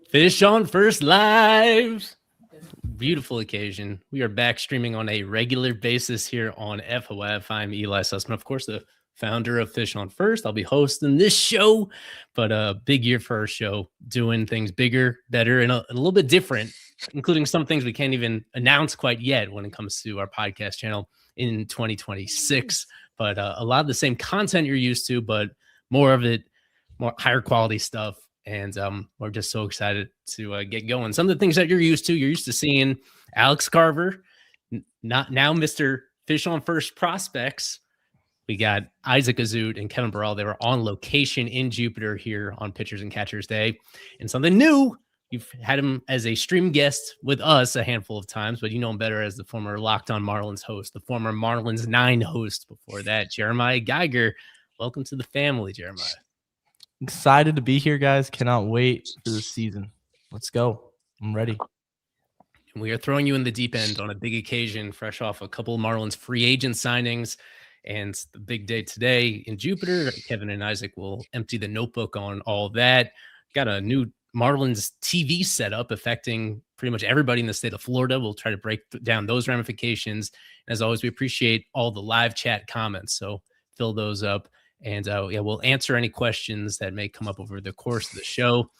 Fish on First Live. Beautiful occasion. We are back streaming on a regular basis here on FOF. I'm Eli Sussman, of course, the founder of Fish on First. I'll be hosting this show, but a big year for our show, doing things bigger, better, and a little bit different, including some things we can't even announce quite yet when it comes to our podcast channel in 2026. But a lot of the same content you're used to, but more of it, more higher quality stuff. And we're just so excited to get going. Some of the things that you're used to seeing Alex Carver, not now Mr. Fish on First Prospects. We got Isaac Azut and Kevin Burrell. They were on location in Jupiter here on Pitchers and Catchers Day. And something new, you've had him as a stream guest with us a handful of times, but you know him better as the former Locked On Marlins host, the former Marlins 9 host before that, Jeremiah Geiger. Welcome to the family, Jeremiah. Excited to be here, guys. Cannot wait for the season. Let's go. I'm ready. And we are throwing you in the deep end on a big occasion, fresh off a couple of Marlins free agent signings. And the big day today in Jupiter. Kevin and Isaac will empty the notebook on all that. Got a new Marlins TV setup affecting pretty much everybody in the state of Florida. We'll try to break down those ramifications. As always, we appreciate all the live chat comments. So fill those up. And we'll answer any questions that may come up over the course of the show.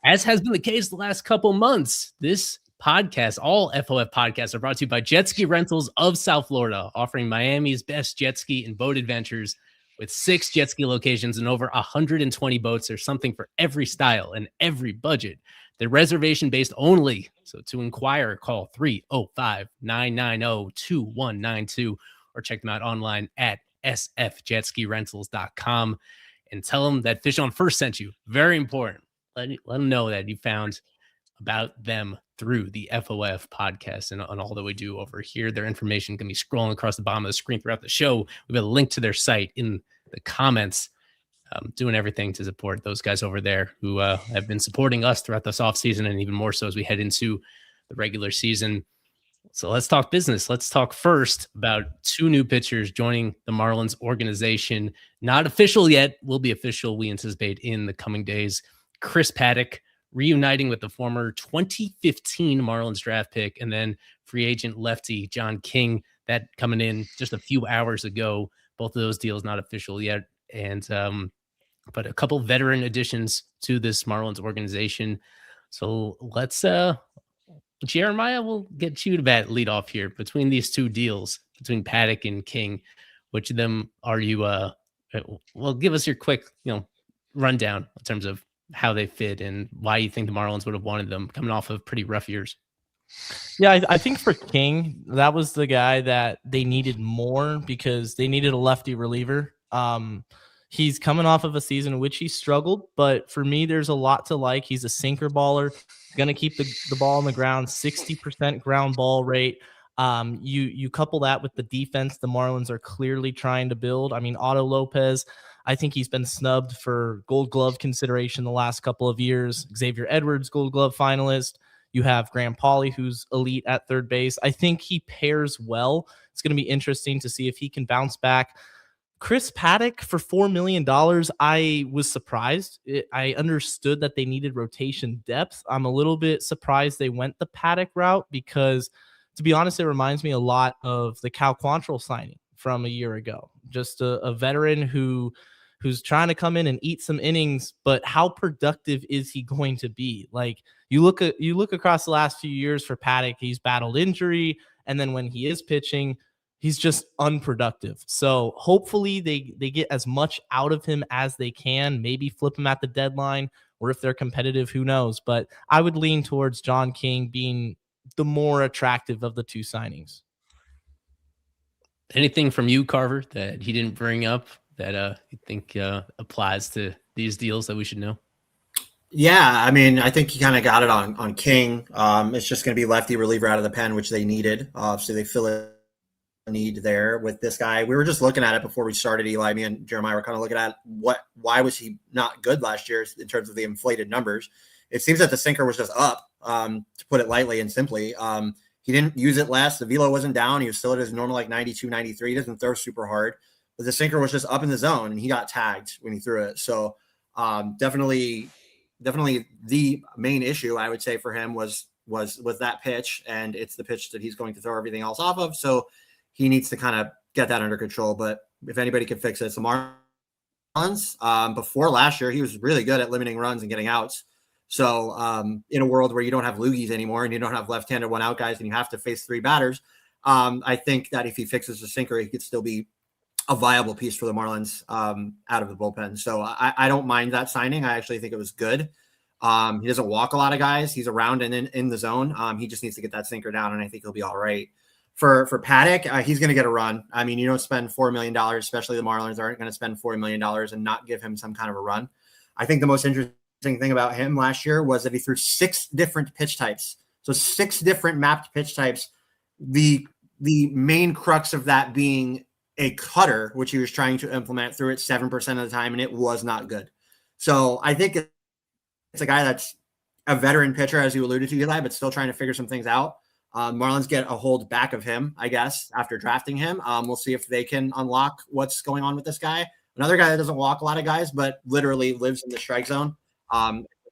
As has been the case the last couple months, this podcast, all FOF podcasts, are brought to you by Jet Ski Rentals of South Florida, offering Miami's best jet ski and boat adventures with 6 jet ski locations and over 120 boats. There's something for every style and every budget. They're reservation-based only. So to inquire, call 305-990-2192 or check them out online at sfjetskirentals.com and tell them that Fish on First sent you. Very important. Let them know that you found about them through the FOF podcast and on all that we do over here. Their information can be scrolling across the bottom of the screen throughout the show. We've got a link to their site in the comments. Doing everything to support those guys over there who have been supporting us throughout this offseason and even more so as we head into the regular season. So let's talk business. Let's talk first about 2 new pitchers joining the Marlins organization. Not official yet. Will be official, we anticipate, in the coming days. Chris Paddack reuniting with the former 2015 Marlins draft pick, and then free agent lefty John King, that coming in just a few hours ago. Both of those deals not official yet. And but a couple veteran additions to this Marlins organization. So let's Jeremiah, we'll get you to bat lead off here. Between these 2 deals, between Paddack and King, which of them are you? Well, give us your quick, rundown in terms of how they fit and why you think the Marlins would have wanted them coming off of pretty rough years. Yeah, I think for King, that was the guy that they needed more because they needed a lefty reliever. He's coming off of a season in which he struggled, but for me, there's a lot to like. He's a sinker baller, going to keep the ball on the ground, 60% ground ball rate. You couple that with the defense the Marlins are clearly trying to build. I mean, Otto Lopez, I think he's been snubbed for Gold Glove consideration the last couple of years. Xavier Edwards, Gold Glove finalist. You have Graham Pauley, who's elite at third base. I think he pairs well. It's going to be interesting to see if he can bounce back. Chris Paddack for $4 million, I was surprised. I understood that they needed rotation depth. I'm a little bit surprised they went the Paddack route because, to be honest, it reminds me a lot of the Cal Quantrill signing from a year ago. Just a veteran who's trying to come in and eat some innings, but how productive is he going to be? Like you look across the last few years for Paddack, he's battled injury, and then when he is pitching, he's just unproductive. So hopefully they get as much out of him as they can, maybe flip him at the deadline, or if they're competitive, who knows? But I would lean towards John King being the more attractive of the 2 signings. Anything from you, Carver, that he didn't bring up that you think applies to these deals that we should know? Yeah, I mean, I think he kind of got it on King. It's just going to be lefty reliever out of the pen, which they needed. So they fill a need there with this guy. We were just looking at it before we started, Eli. Me and Jeremiah were kind of looking at why was he not good last year in terms of the inflated numbers. It seems that the sinker was just up, to put it lightly and simply. He didn't use it less. The velo wasn't down. He was still at his normal, like 92, 93. He doesn't throw super hard. But the sinker was just up in the zone, and he got tagged when he threw it. So definitely definitely the main issue I would say for him was that pitch, and it's the pitch that he's going to throw everything else off of. So he needs to kind of get that under control. But if anybody can fix it, it's the Marlins. Before last year, he was really good at limiting runs and getting outs. So in a world where you don't have loogies anymore and you don't have left-handed one-out guys and you have to face 3 batters, I think that if he fixes the sinker, he could still be a viable piece for the Marlins out of the bullpen. So I don't mind that signing. I actually think it was good. He doesn't walk a lot of guys. He's around and in the zone. He just needs to get that sinker down, and I think he'll be all right. For Paddock, he's going to get a run. I mean, you don't spend $4 million, especially the Marlins aren't going to spend $40 million and not give him some kind of a run. I think the most interesting thing about him last year was that he threw 6 different pitch types. So 6 different mapped pitch types. The main crux of that being a cutter, which he was trying to implement, through it 7% of the time, and it was not good. So I think it's a guy that's a veteran pitcher, as you alluded to, Eli, but still trying to figure some things out. Marlins get a hold back of him, I guess, after drafting him. We'll see if they can unlock what's going on with this guy. Another guy that doesn't walk a lot of guys, but literally lives in the strike zone.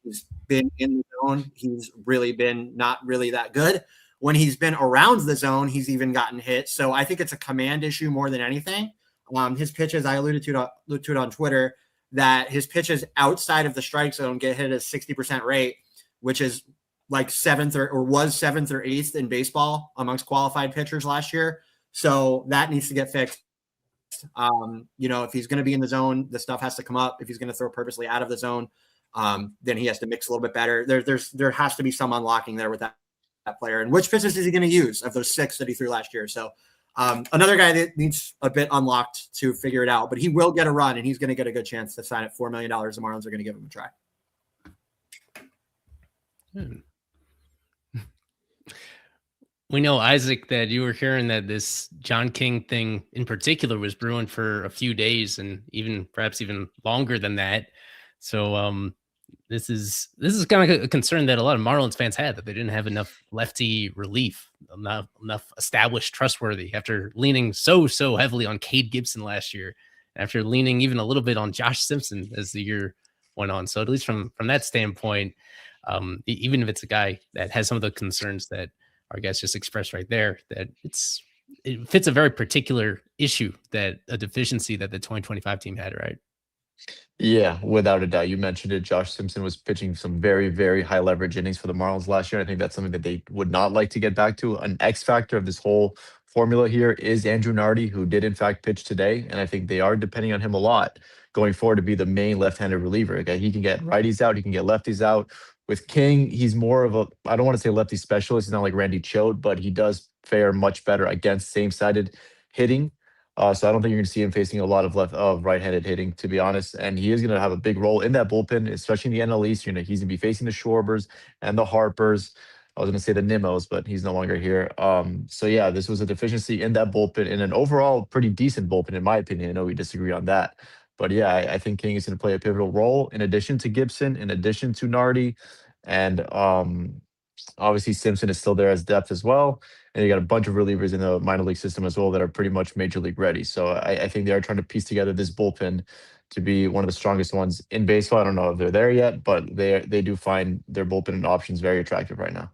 He's been in the zone. He's really been not really that good. When he's been around the zone, he's even gotten hit. So I think it's a command issue more than anything. His pitches, I alluded to it on Twitter, that his pitches outside of the strike zone get hit at a 60% rate, which is like 7th or was 7th or 8th in baseball amongst qualified pitchers last year. So that needs to get fixed. If he's going to be in the zone, the stuff has to come up. If he's going to throw purposely out of the zone, then he has to mix a little bit better. There has to be some unlocking there with that player. And which pitches is he going to use of those 6 that he threw last year? So another guy that needs a bit unlocked to figure it out, but he will get a run, and he's going to get a good chance to sign at $4 million. The Marlins are going to give him a try. We know, Isaac, that you were hearing that this John King thing in particular was brewing for a few days and perhaps even longer than that. So this is kind of a concern that a lot of Marlins fans had, that they didn't have enough lefty relief, not enough established trustworthy, after leaning so heavily on Cade Gibson last year, after leaning even a little bit on Josh Simpson as the year went on. So at least from that standpoint, even if it's a guy that has some of the concerns that our guys just expressed right there, that it fits a very particular issue, that a deficiency that the 2025 team had, right? Yeah, without a doubt. You mentioned it. Josh Simpson was pitching some very, very high leverage innings for the Marlins last year. I think that's something that they would not like to get back to. An X factor of this whole formula here is Andrew Nardi, who did in fact pitch today. And I think they are depending on him a lot going forward to be the main left-handed reliever. Okay, he can get righties out, he can get lefties out. With King, he's more of I don't want to say lefty specialist. He's not like Randy Choate, but he does fare much better against same-sided hitting. So I don't think you're going to see him facing a lot of right-handed hitting, to be honest. And he is going to have a big role in that bullpen, especially in the NL East. He's going to be facing the Schwarbers and the Harpers. I was going to say the Nimos, but he's no longer here. So yeah, this was a deficiency in that bullpen, in an overall pretty decent bullpen, in my opinion. I know we disagree on that. But yeah, I think King is going to play a pivotal role in addition to Gibson, in addition to Nardi. And obviously Simpson is still there as depth as well. And you got a bunch of relievers in the minor league system as well that are pretty much major league ready. So I think they are trying to piece together this bullpen to be one of the strongest ones in baseball. I don't know if they're there yet, but they do find their bullpen options very attractive right now.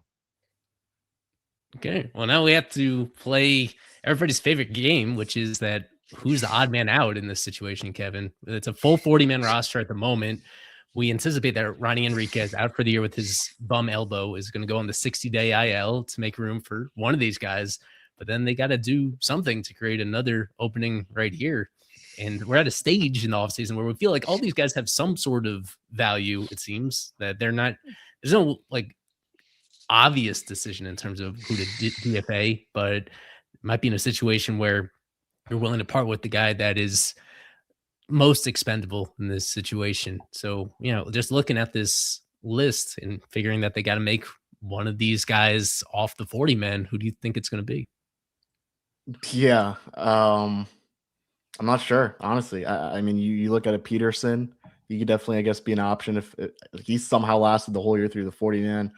Okay. Well, now we have to play everybody's favorite game, which is that who's the odd man out in this situation, Kevin? It's a full 40-man roster at the moment. We anticipate that Ronnie Enriquez, out for the year with his bum elbow, is going to go on the 60-day IL to make room for one of these guys. But then they got to do something to create another opening right here. And we're at a stage in the offseason where we feel like all these guys have some sort of value. It seems that there's no like obvious decision in terms of who to DFA, but it might be in a situation where you're willing to part with the guy that is most expendable in this situation. So, just looking at this list and figuring that they got to make one of these guys off the 40 men, who do you think it's going to be? Yeah. I'm not sure, honestly. I mean, you look at a Peterson, he could definitely, I guess, be an option if he's somehow lasted the whole year through the 40 man.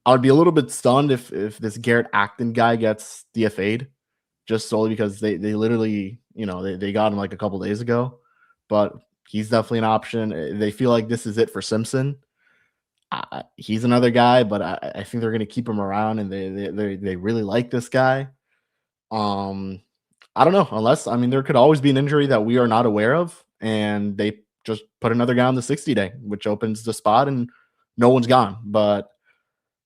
I would be a little bit stunned if this Garrett Acton guy gets DFA'd, just solely because they literally, they got him like a couple days ago. But he's definitely an option. They feel like this is it for Simpson. he's another guy, but I think they're going to keep him around, and they really like this guy. I don't know, unless, I mean, there could always be an injury that we are not aware of, and they just put another guy on the 60-day, which opens the spot and no one's gone. But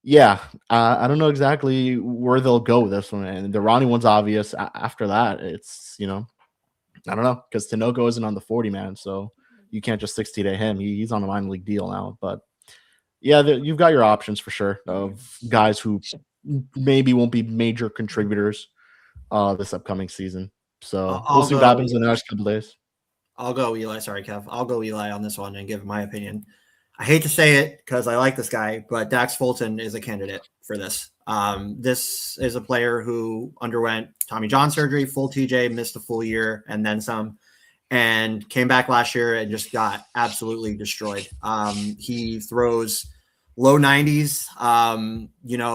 yeah, I don't know exactly where they'll go this one. And the Ronnie one's obvious. After that, it's, I don't know, because Tinoco isn't on the 40-man, so you can't just 60-day him. He's on a minor league deal now. But yeah, you've got your options for sure of guys who maybe won't be major contributors this upcoming season. So we'll see what happens in the next couple days. I'll go Eli. Sorry, Kev. I'll go Eli on this one and give my opinion. I hate to say it because I like this guy, but Dax Fulton is a candidate for this. This is a player who underwent Tommy John surgery, full TJ, missed a full year and then some, and came back last year and just got absolutely destroyed. He throws low 90s.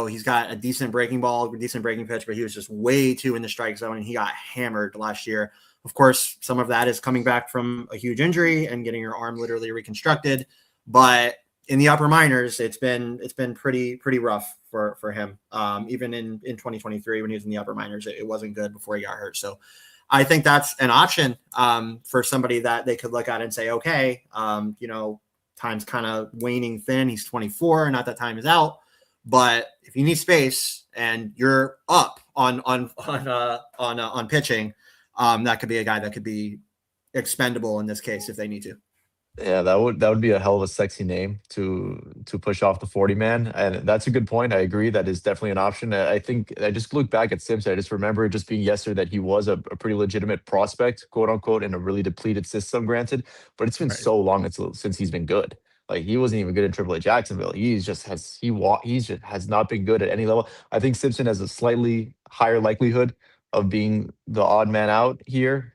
He's got a decent breaking ball, decent breaking pitch, but he was just way too in the strike zone, and he got hammered last year. Of course, some of that is coming back from a huge injury and getting your arm literally reconstructed. But in the upper minors, it's been pretty rough for him. Even in 2023, when he was in the upper minors, it wasn't good before he got hurt. So I think that's an option for somebody that they could look at and say, okay, time's kind of waning thin. He's 24, not that time is out. But if you need space and you're up on pitching, that could be a guy that could be expendable in this case if they need to. Yeah, that would be a hell of a sexy name to push off the 40-man. And that's a good point. I agree. That is definitely an option. I think I just look back at Simpson. I just remember it just being yesterday that he was a pretty legitimate prospect, quote unquote, in a really depleted system, granted. But it's been so long since he's been good. Like, he wasn't even good in AAA Jacksonville. He just has not been good at any level. I think Simpson has a slightly higher likelihood of being the odd man out here,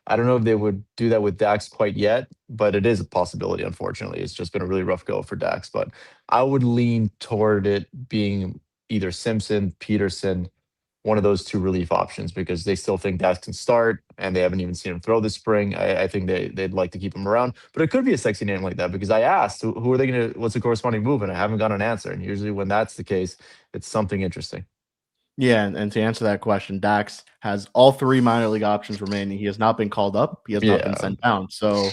I don't know if they would do that with Dax quite yet, but it is a possibility, unfortunately. It's just been a really rough go for Dax, but I would lean toward it being either Simpson, Peterson, one of those two relief options, because they still think Dax can start, and they haven't even seen him throw this spring. I think they'd like to keep him around, but it could be a sexy name like that, because I asked, who are they going to, what's the corresponding move? And I haven't got an answer. And usually when that's the case, it's something interesting. Yeah, and to answer that question, Dax has all three minor league options remaining. He has not been called up. He has not been sent down. So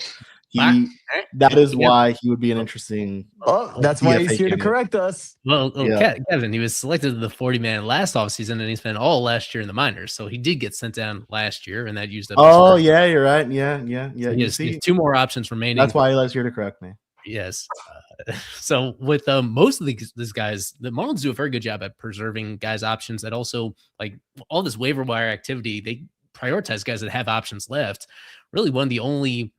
that is why he would be an interesting. Oh, that's why he's here to correct us. Well, Kevin, he was selected to the 40-man last offseason, and he spent all last year in the minors. So he did get sent down last year, and that used up. Oh, yeah, you're right. Yeah. So he has two more options remaining. That's why Eli's here to correct me. Yes. So with most of these guys, the Marlins do a very good job at preserving guys' options. That also, like, all this waiver wire activity, they prioritize guys that have options left. Really, one of the only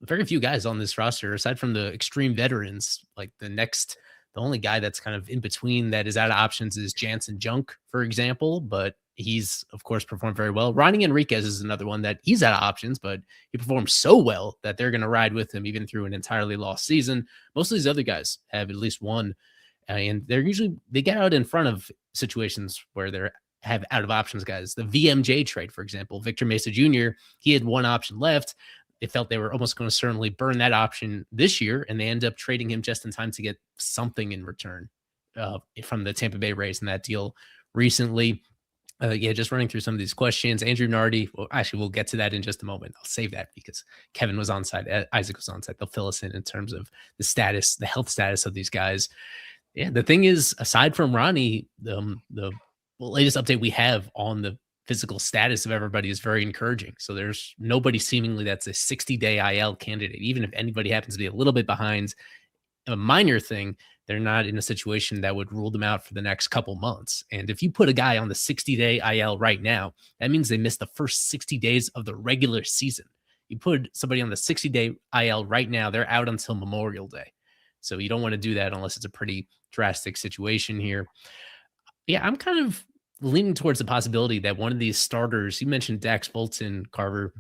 very few guys on this roster, aside from the extreme veterans, like the only guy that's kind of in between that is out of options is Jansen Junk, for example, but he's, of course, performed very well. Ronnie Enriquez is another one that he's out of options, but he performed so well that they're going to ride with him even through an entirely lost season. Most of these other guys have at least one, and they get out in front of situations where they have out of options guys. The VMJ trade, for example, Victor Mesa Jr., he had one option left. They felt they were almost going to certainly burn that option this year, and they end up trading him just in time to get something in return from the Tampa Bay Rays in that deal recently. Just running through some of these questions. Andrew Nardi, well, actually, we'll get to that in just a moment. I'll save that because Kevin was on site. Isaac was on site. They'll fill us in terms of the health status of these guys. Yeah, the thing is, aside from Ronnie, the latest update we have on the physical status of everybody is very encouraging. So there's nobody seemingly that's a 60-day IL candidate. Even if anybody happens to be a little bit behind a minor thing, they're not in a situation that would rule them out for the next couple months. And if you put a guy on the 60-day IL right now, that means they missed the first 60 days of the regular season. You put somebody on the 60-day IL right now, they're out until Memorial Day. So you don't want to do that unless it's a pretty drastic situation here. Yeah, I'm kind of leaning towards the possibility that one of these starters, you mentioned Dax Fulton, Carver,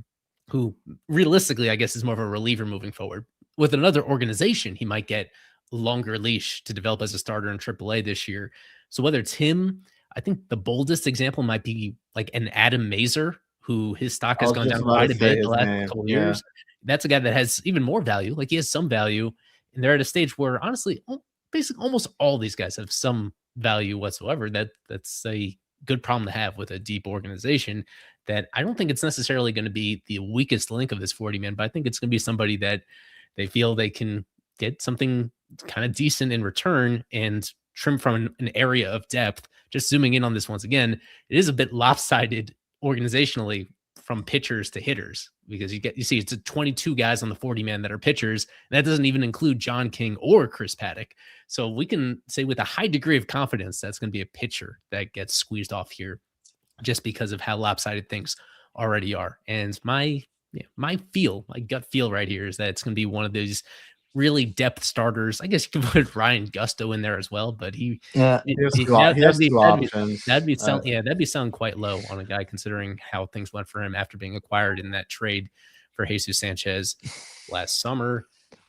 who realistically, I guess, is more of a reliever moving forward. With another organization, he might get a longer leash to develop as a starter in AAA this year. So whether it's him, I think the boldest example might be like an Adam Mazur, who his stock has gone down quite a bit the last couple of years. That's a guy that has even more value. Like, he has some value And they're at a stage where, honestly, basically almost all these guys have some value whatsoever. That's a good problem to have with a deep organization. That I don't think it's necessarily going to be the weakest link of this 40-man, but I think it's going to be somebody that they feel they can get something kind of decent in return and trim from an area of depth. Just zooming in on this once again, it is a bit lopsided organizationally from pitchers to hitters, because you see it's 22 guys on the 40-man that are pitchers, and that doesn't even include John King or Chris Paddock. So we can say with a high degree of confidence that's going to be a pitcher that gets squeezed off here, just because of how lopsided things already are. And my gut feel right here is that it's going to be one of those really depth starters. I guess you can put Ryan Gusto in there as well, but he has two options. That'd be selling quite low on a guy, considering how things went for him after being acquired in that trade for Jesus Sanchez last summer.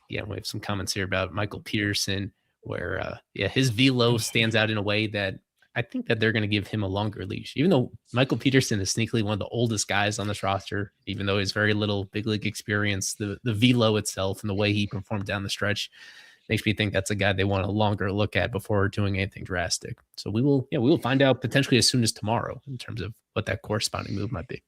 Yeah, we have some comments here about Michael Peterson, where his velo stands out in a way that I think that they're going to give him a longer leash, even though Michael Peterson is sneakily one of the oldest guys on this roster, even though he has very little big league experience. The velo itself and the way he performed down the stretch makes me think that's a guy they want a longer look at before doing anything drastic. So we will find out potentially as soon as tomorrow in terms of what that corresponding move might be.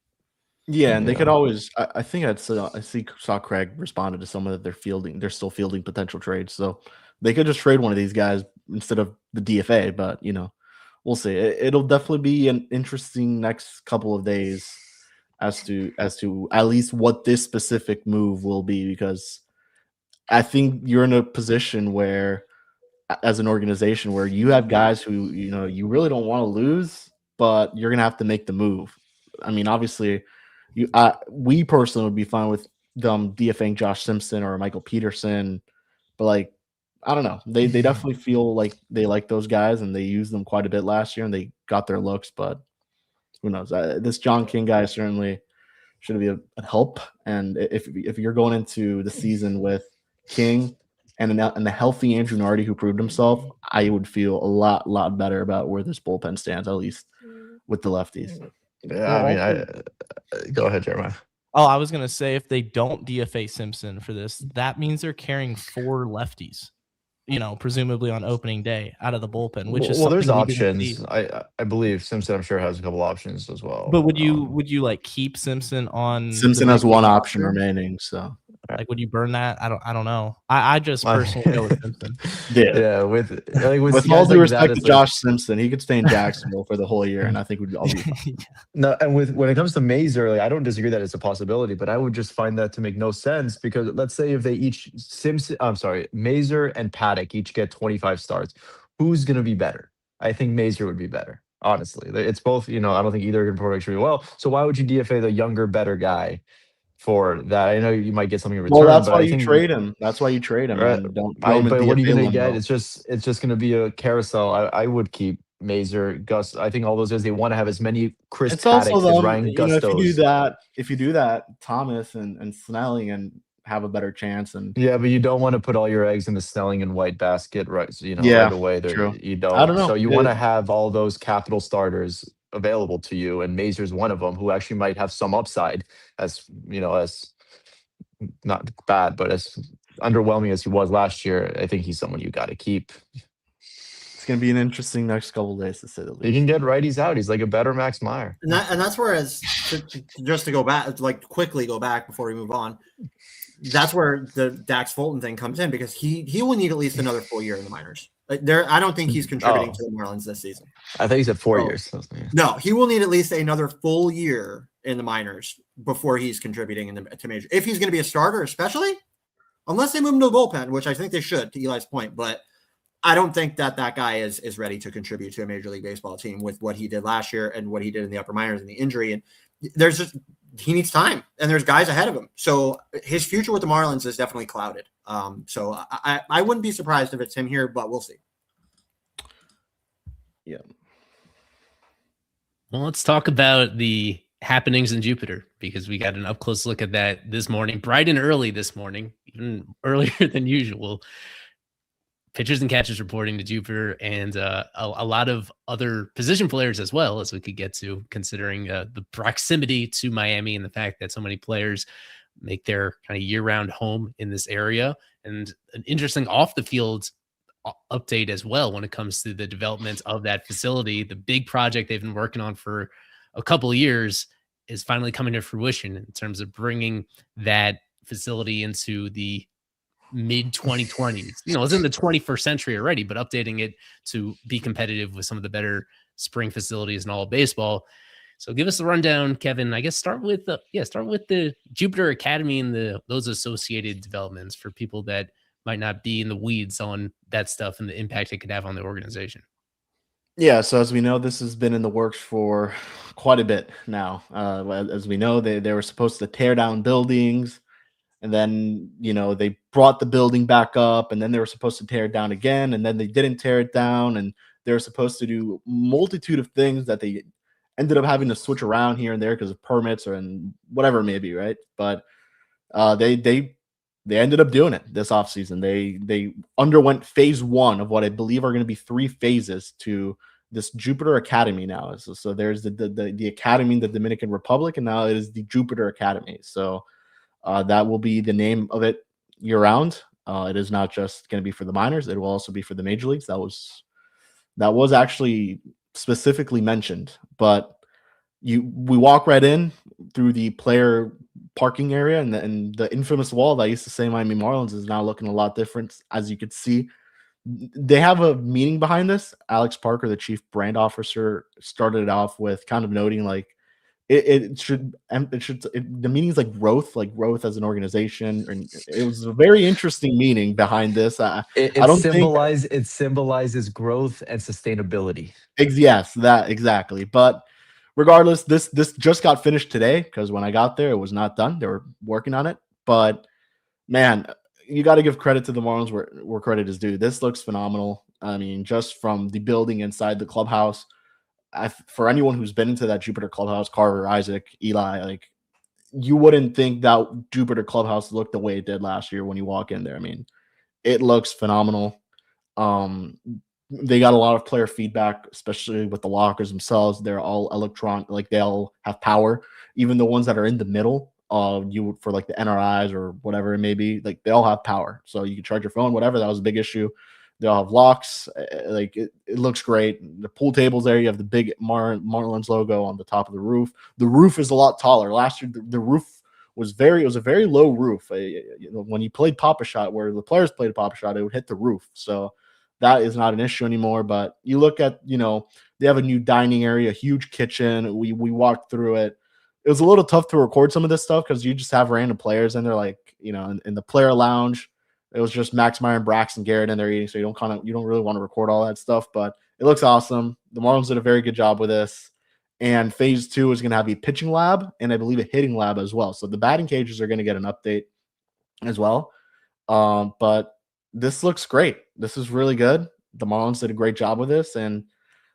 Yeah, and they could always. I think I saw Craig responded to someone that they're still fielding potential trades, so they could just trade one of these guys instead of the DFA. But we'll see. It'll definitely be an interesting next couple of days as to at least what this specific move will be, because I think you're in a position where, as an organization, where you have guys who you really don't want to lose, but you're gonna have to make the move. I mean, obviously, we personally would be fine with them DFAing Josh Simpson or Michael Peterson, but I don't know. They definitely feel like they like those guys, and they used them quite a bit last year, and they got their looks. But who knows? This John King guy certainly should be a help. And if you're going into the season with King and a healthy Andrew Nardi who proved himself, I would feel a lot better about where this bullpen stands, at least with the lefties. Yeah, go ahead, Jeremiah. Oh, I was gonna say, if they don't DFA Simpson for this, that means they're carrying 4 lefties, presumably on opening day out of the bullpen, which is there's options. I believe Simpson, I'm sure, has a couple options as well. But would you keep Simpson on? Simpson has one option remaining, so would you burn that? I don't know. I just personally go with Simpson. Yeah. With all due respect to Josh Simpson, he could stay in Jacksonville for the whole year, and I think we'd all be fine. No, and when it comes to Mazur, I don't disagree that it's a possibility, but I would just find that to make no sense, because let's say if they Mazur and Paddock each get 25 starts, who's going to be better? I think Mazur would be better, honestly. It's both, I don't think either are going to perform extremely well. So why would you DFA the younger, better guy for that? I know you might get something in return. Well, that's why you trade him. That's why you trade him. Right. But what are you going to get? It's just going to be a carousel. I would keep Mazur, Gus. I think all those guys, they want to have as many Chris Paddocks as Ryan Gustos. If you do that, Thomas and Snelling and have a better chance. And yeah, but you don't want to put all your eggs in the Snelling and White basket, right? So, right away. True. You don't. I don't know. So you want to have all those capital starters available to you, and Mazur's one of them, who actually might have some upside, as not bad, but as underwhelming as he was last year. I think he's someone you got to keep. It's going to be an interesting next couple of days, to say the least. You can get righties out. He's like a better Max Meyer. And that's where, just to go back, quickly go back before we move on, that's where the Dax Fulton thing comes in, because he will need at least another full year in the minors. I don't think he's contributing to the Marlins this season. I think he said 4 years. No, he will need at least another full year in the minors before he's contributing to major. If he's going to be a starter, especially, unless they move him to the bullpen, which I think they should, to Eli's point. But I don't think that guy is ready to contribute to a Major League Baseball team with what he did last year and what he did in the upper minors and the injury. And he needs time, and there's guys ahead of him. So his future with the Marlins is definitely clouded. So I wouldn't be surprised if it's him here, but we'll see. Yeah. Well, let's talk about the happenings in Jupiter, because we got an up close look at that this morning, bright and early this morning, even earlier than usual. Pitchers and catchers reporting to Jupiter, and a lot of other position players as well, as we could get to, considering the proximity to Miami and the fact that so many players make their kind of year-round home in this area. and an interesting off the field update as well when it comes to the development of that facility. The big project they've been working on for a couple of years is finally coming to fruition in terms of bringing that facility into the mid 2020s. It's in the 21st century already, but updating it to be competitive with some of the better spring facilities in all of baseball. So give us the rundown, Kevin. I guess start with the Jupiter Academy and those associated developments for people that might not be in the weeds on that stuff and the impact it could have on the organization. Yeah, so as we know, this has been in the works for quite a bit now. As we know, they were supposed to tear down buildings, and then they brought the building back up, and then they were supposed to tear it down again, and then they didn't tear it down, and they were supposed to do multitude of things that they ended up having to switch around here and there because of permits and whatever it may be, right? But they ended up doing it this offseason. They underwent phase 1 of what I believe are going to be 3 phases to this Jupiter Academy now. So there's the academy in the Dominican Republic, and now it is the Jupiter Academy. So that will be the name of it year round. It is not just going to be for the minors; it will also be for the major leagues. That was actually specifically mentioned, but we walk right in through the player parking area, and the infamous wall that I used to say Miami Marlins is now looking a lot different. As you could see, they have a meaning behind this. Alex Parker, the chief brand officer, started it off with kind of noting like the meaning is like growth as an organization, and it was a very interesting meaning behind this. It symbolizes growth and sustainability. Yes, that exactly. But regardless, this just got finished today, because when I got there, it was not done. They were working on it. But man, you got to give credit to the Marlins where credit is due. This looks phenomenal. I mean, just from the building inside the clubhouse, for anyone who's been into that Jupiter clubhouse, Carver, Isaac, Eli, like, you wouldn't think that Jupiter clubhouse looked the way it did last year when you walk in there. I mean, it looks phenomenal. They got a lot of player feedback, especially with the lockers themselves. They're all electronic, like they all have power. Even the ones that are in the middle, for like the NRIs or whatever it may be, like they all have power. So you can charge your phone, whatever. That was a big issue. They all have locks. Like it looks great. The pool tables there. You have the big Marlins logo on the top of the roof. The roof is a lot taller. Last year, the roof was a very low roof. When you played Pop-A-Shot, where the players played Pop-A-Shot, it would hit the roof. So that is not an issue anymore. But you look at, they have a new dining area, a huge kitchen. We walked through it. It was a little tough to record some of this stuff because you just have random players and they're like, in the player lounge, it was just Max Meyer and Braxton Garrett in there eating. So you don't really want to record all that stuff, but it looks awesome. The Marlins did a very good job with this. And phase 2 is going to have a pitching lab and I believe a hitting lab as well. So the batting cages are going to get an update as well. But this looks great. This is really good. The Marlins did a great job with this, and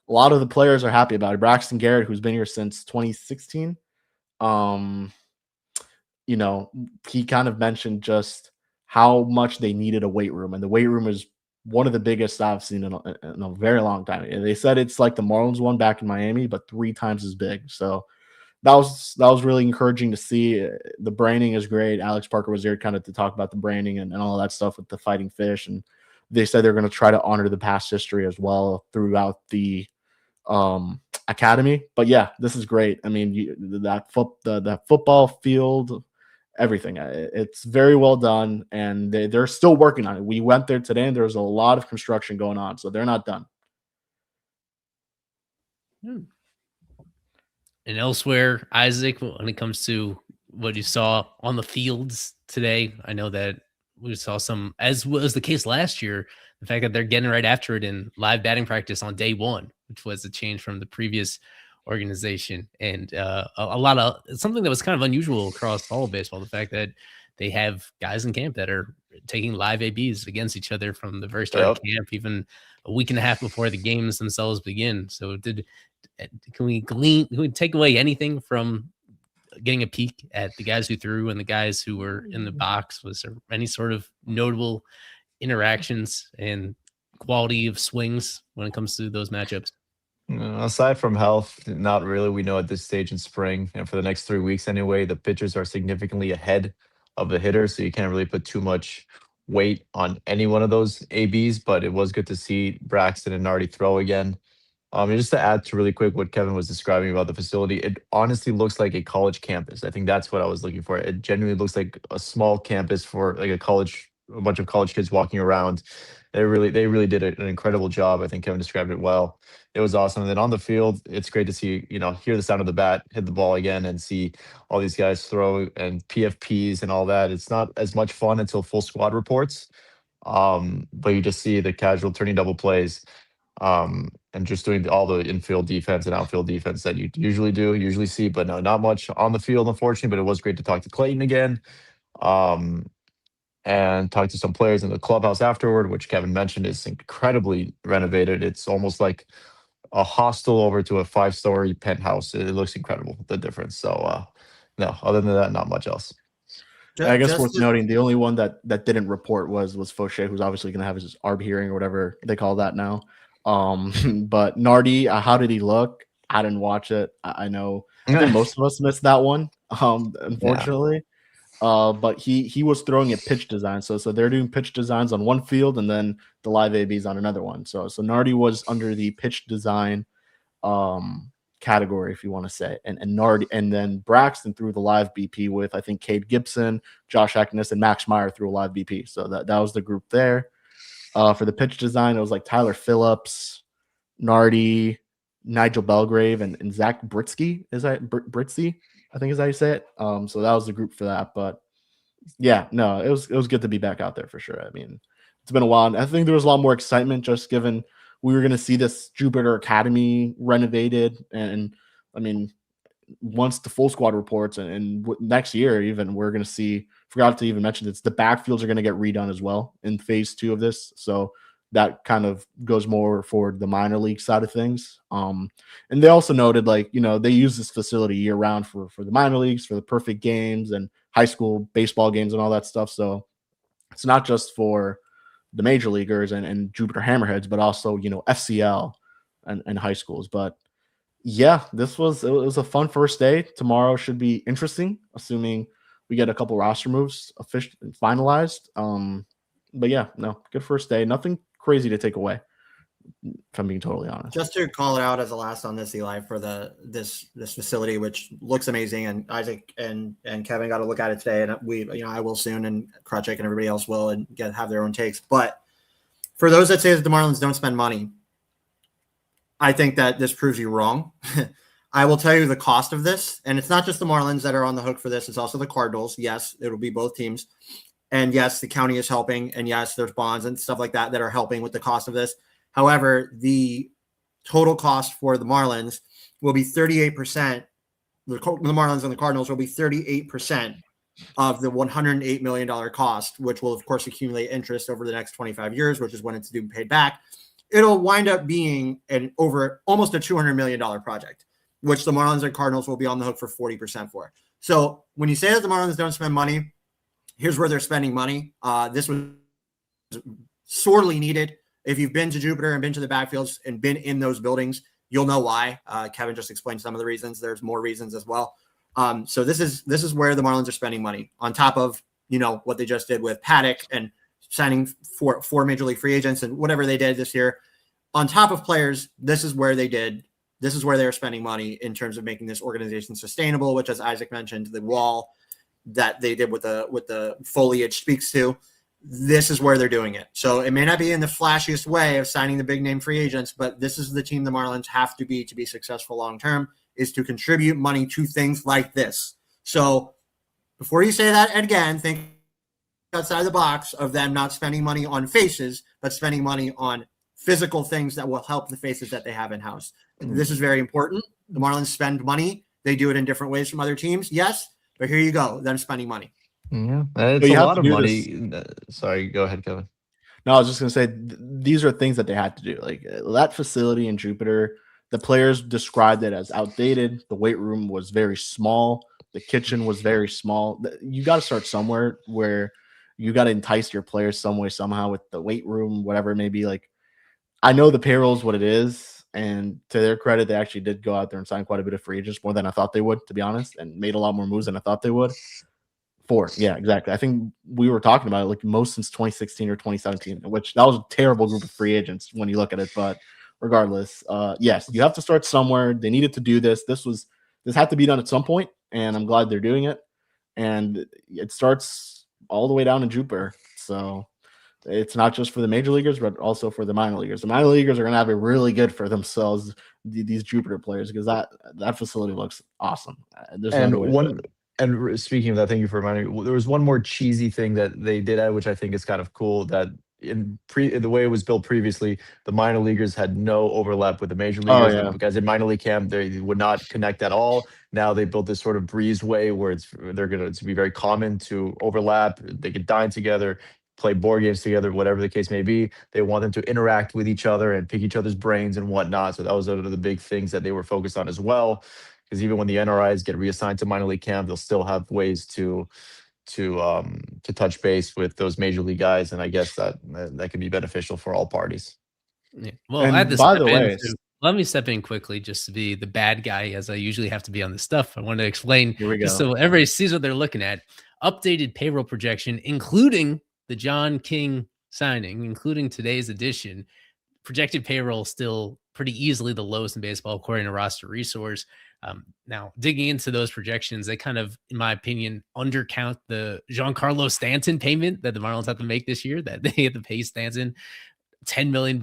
a lot of the players are happy about it. Braxton Garrett, who's been here since 2016, he kind of mentioned just how much they needed a weight room, and the weight room is one of the biggest I've seen in a very long time. And they said it's like the Marlins one back in Miami, but 3 times as big. So that was really encouraging to see. The branding is great. Alex Parker was there kind of to talk about the branding and all that stuff with the fighting fish. And they said they're going to try to honor the past history as well throughout the academy. But yeah, this is great. I mean, that football field, everything. It's very well done, and they're still working on it. We went there today, and there was a lot of construction going on, so they're not done. And elsewhere, Isaac, when it comes to what you saw on the fields today, I know that we saw some, as was the case last year, the fact that they're getting right after it in live batting practice on day 1, which was a change from the previous organization, and a lot of something that was kind of unusual across all of baseball. The fact that they have guys in camp that are taking live ABs against each other from the very start of camp, even a week and a half before the games themselves begin. So can we take away anything from getting a peek at the guys who threw and the guys who were in the box? Was there any sort of notable interactions and quality of swings when it comes to those matchups? Aside from health, not really. We know at this stage in spring, and for the next 3 weeks anyway, the pitchers are significantly ahead of the hitters, so you can't really put too much weight on any one of those ABs, but it was good to see Braxton and Nardi throw again. And just to add to really quick what Kevin was describing about the facility, it honestly looks like a college campus. I think that's what I was looking for. It genuinely looks like a small campus for like a bunch of college kids walking around. They really did an incredible job. I think Kevin described it well. It was awesome. And then on the field, it's great to see, hear the sound of the bat, hit the ball again, and see all these guys throw and PFPs and all that. It's not as much fun until full squad reports. But you just see the casual turning double plays, and just doing all the infield defense and outfield defense that you usually see, but no, not much on the field, unfortunately. But it was great to talk to Clayton again, and talk to some players in the clubhouse afterward, which Kevin mentioned is incredibly renovated. It's almost like a hostel over to a 5-story penthouse. It looks incredible, the difference. So, no, other than that, not much else. I guess worth noting, the only one that didn't report was Fauché, who's obviously going to have his ARB hearing or whatever they call that now. But Nardi, how did he look? I didn't watch it. I know I think most of us missed that one, unfortunately. Yeah. But he was throwing at pitch design. So they're doing pitch designs on one field and then the live ABs on another one. So Nardi was under the pitch design category, if you want to say, and Nardi, and then Braxton threw the live BP with, I think, Cade Gibson, Josh Heckness, and Max Meyer threw a live BP. So that was the group there. For the pitch design, it was like Tyler Phillips, Nardi, Nigel Belgrave, and Zach Britsky. Is that Britsy? I think is how you say it. So that was the group for that. But yeah, no, it was good to be back out there for sure. I mean, it's been a while. And I think there was a lot more excitement just given we were going to see this Jupiter Academy renovated. And I mean, once the full squad reports and next year, even we're going to see, forgot to even mention this, the backfields are going to get redone as well in phase 2 of this. So that kind of goes more for the minor league side of things. And they also noted, like, they use this facility year round for the minor leagues, for the perfect games and high school baseball games and all that stuff. So it's not just for the major leaguers and Jupiter Hammerheads, but also, FCL and high schools. But yeah, it was a fun first day. Tomorrow should be interesting, assuming we get a couple roster moves finalized. But yeah, no, good first day. Nothing crazy to take away, if I'm being totally honest. Just to call it out as a last on this, Eli, for this facility, which looks amazing, and Isaac and Kevin got to look at it today, and I will soon, and Krutchik and everybody else will, and have their own takes. But for those that say that the Marlins don't spend money, I think that this proves you wrong. I will tell you the cost of this, and it's not just the Marlins that are on the hook for this. It's also the Cardinals. Yes, it'll be both teams. And yes, the county is helping. And yes, there's bonds and stuff like that are helping with the cost of this. However, the total cost for the Marlins will be 38%. The Marlins and the Cardinals will be 38% of the $108 million cost, which will, of course, accumulate interest over the next 25 years, which is when it's due paid back. It'll wind up being over almost a $200 million project, which the Marlins and Cardinals will be on the hook for 40% for. So when you say that the Marlins don't spend money, here's where they're spending money. This was sorely needed. If you've been to Jupiter and been to the backfields and been in those buildings, you'll know why. Kevin just explained some of the reasons. There's more reasons as well. So this is where the Marlins are spending money on top of, what they just did with Paddock and signing four major league free agents and whatever they did this year. On top of players, this is where they're spending money in terms of making this organization sustainable, which, as Isaac mentioned, the wall that they did with the foliage speaks to. This is where they're doing it. So it may not be in the flashiest way of signing the big name free agents, but this is the team the Marlins have to be successful long-term, is to contribute money to things like this. So before you say that again, think outside the box of them not spending money on faces, but spending money on physical things that will help the faces that they have in-house. This is very important. The Marlins spend money. They do it in different ways from other teams. Yes, but here you go. Them spending money. Yeah, it's a lot of money. Sorry, go ahead, Kevin. No, I was just going to say, these are things that they had to do. Like that facility in Jupiter, the players described it as outdated. The weight room was very small. The kitchen was very small. You got to start somewhere where you got to entice your players some way, somehow, with the weight room, whatever it may be. Like, I know the payroll is what it is. And to their credit, they actually did go out there and sign quite a bit of free agents, more than I thought they would, to be honest, and made a lot more moves than I thought they would. 4. Yeah, exactly. I think we were talking about it like most since 2016 or 2017, which that was a terrible group of free agents when you look at it. But regardless, yes, you have to start somewhere. They needed to do this. This had to be done at some point, and I'm glad they're doing it. And it starts all the way down in Jupiter. So it's not just for the major leaguers, but also for the minor leaguers. The minor leaguers are going to have it really good for themselves, these Jupiter players, because that facility looks awesome. There's no way. And speaking of that, thank you for reminding me. There was one more cheesy thing that they did add, which I think is kind of cool. That in the way it was built previously, the minor leaguers had no overlap with the major leaguers. yeah. Because in minor league camp, they would not connect at all. Now they built this sort of breezeway where they're going to be very common to overlap. They could dine together, play board games together, whatever the case may be. They want them to interact with each other and pick each other's brains and whatnot. So that was one of the big things that they were focused on as well. Because even when the NRIs get reassigned to minor league camp, they'll still have ways to touch base with those major league guys, and I guess that can be beneficial for all parties. Yeah. Well, And I had to by step the in. way, Let me step in quickly just to be the bad guy, as I usually have to be on this stuff. I want to explain here we go. just so everybody sees what they're looking at. Updated payroll projection, including the John King signing, including today's edition. Projected payroll still pretty easily the lowest in baseball, according to Roster Resource. Now, digging into those projections, they kind of, in my opinion, undercount the Giancarlo Stanton payment that the Marlins have to make this year, that they have to pay Stanton $10 million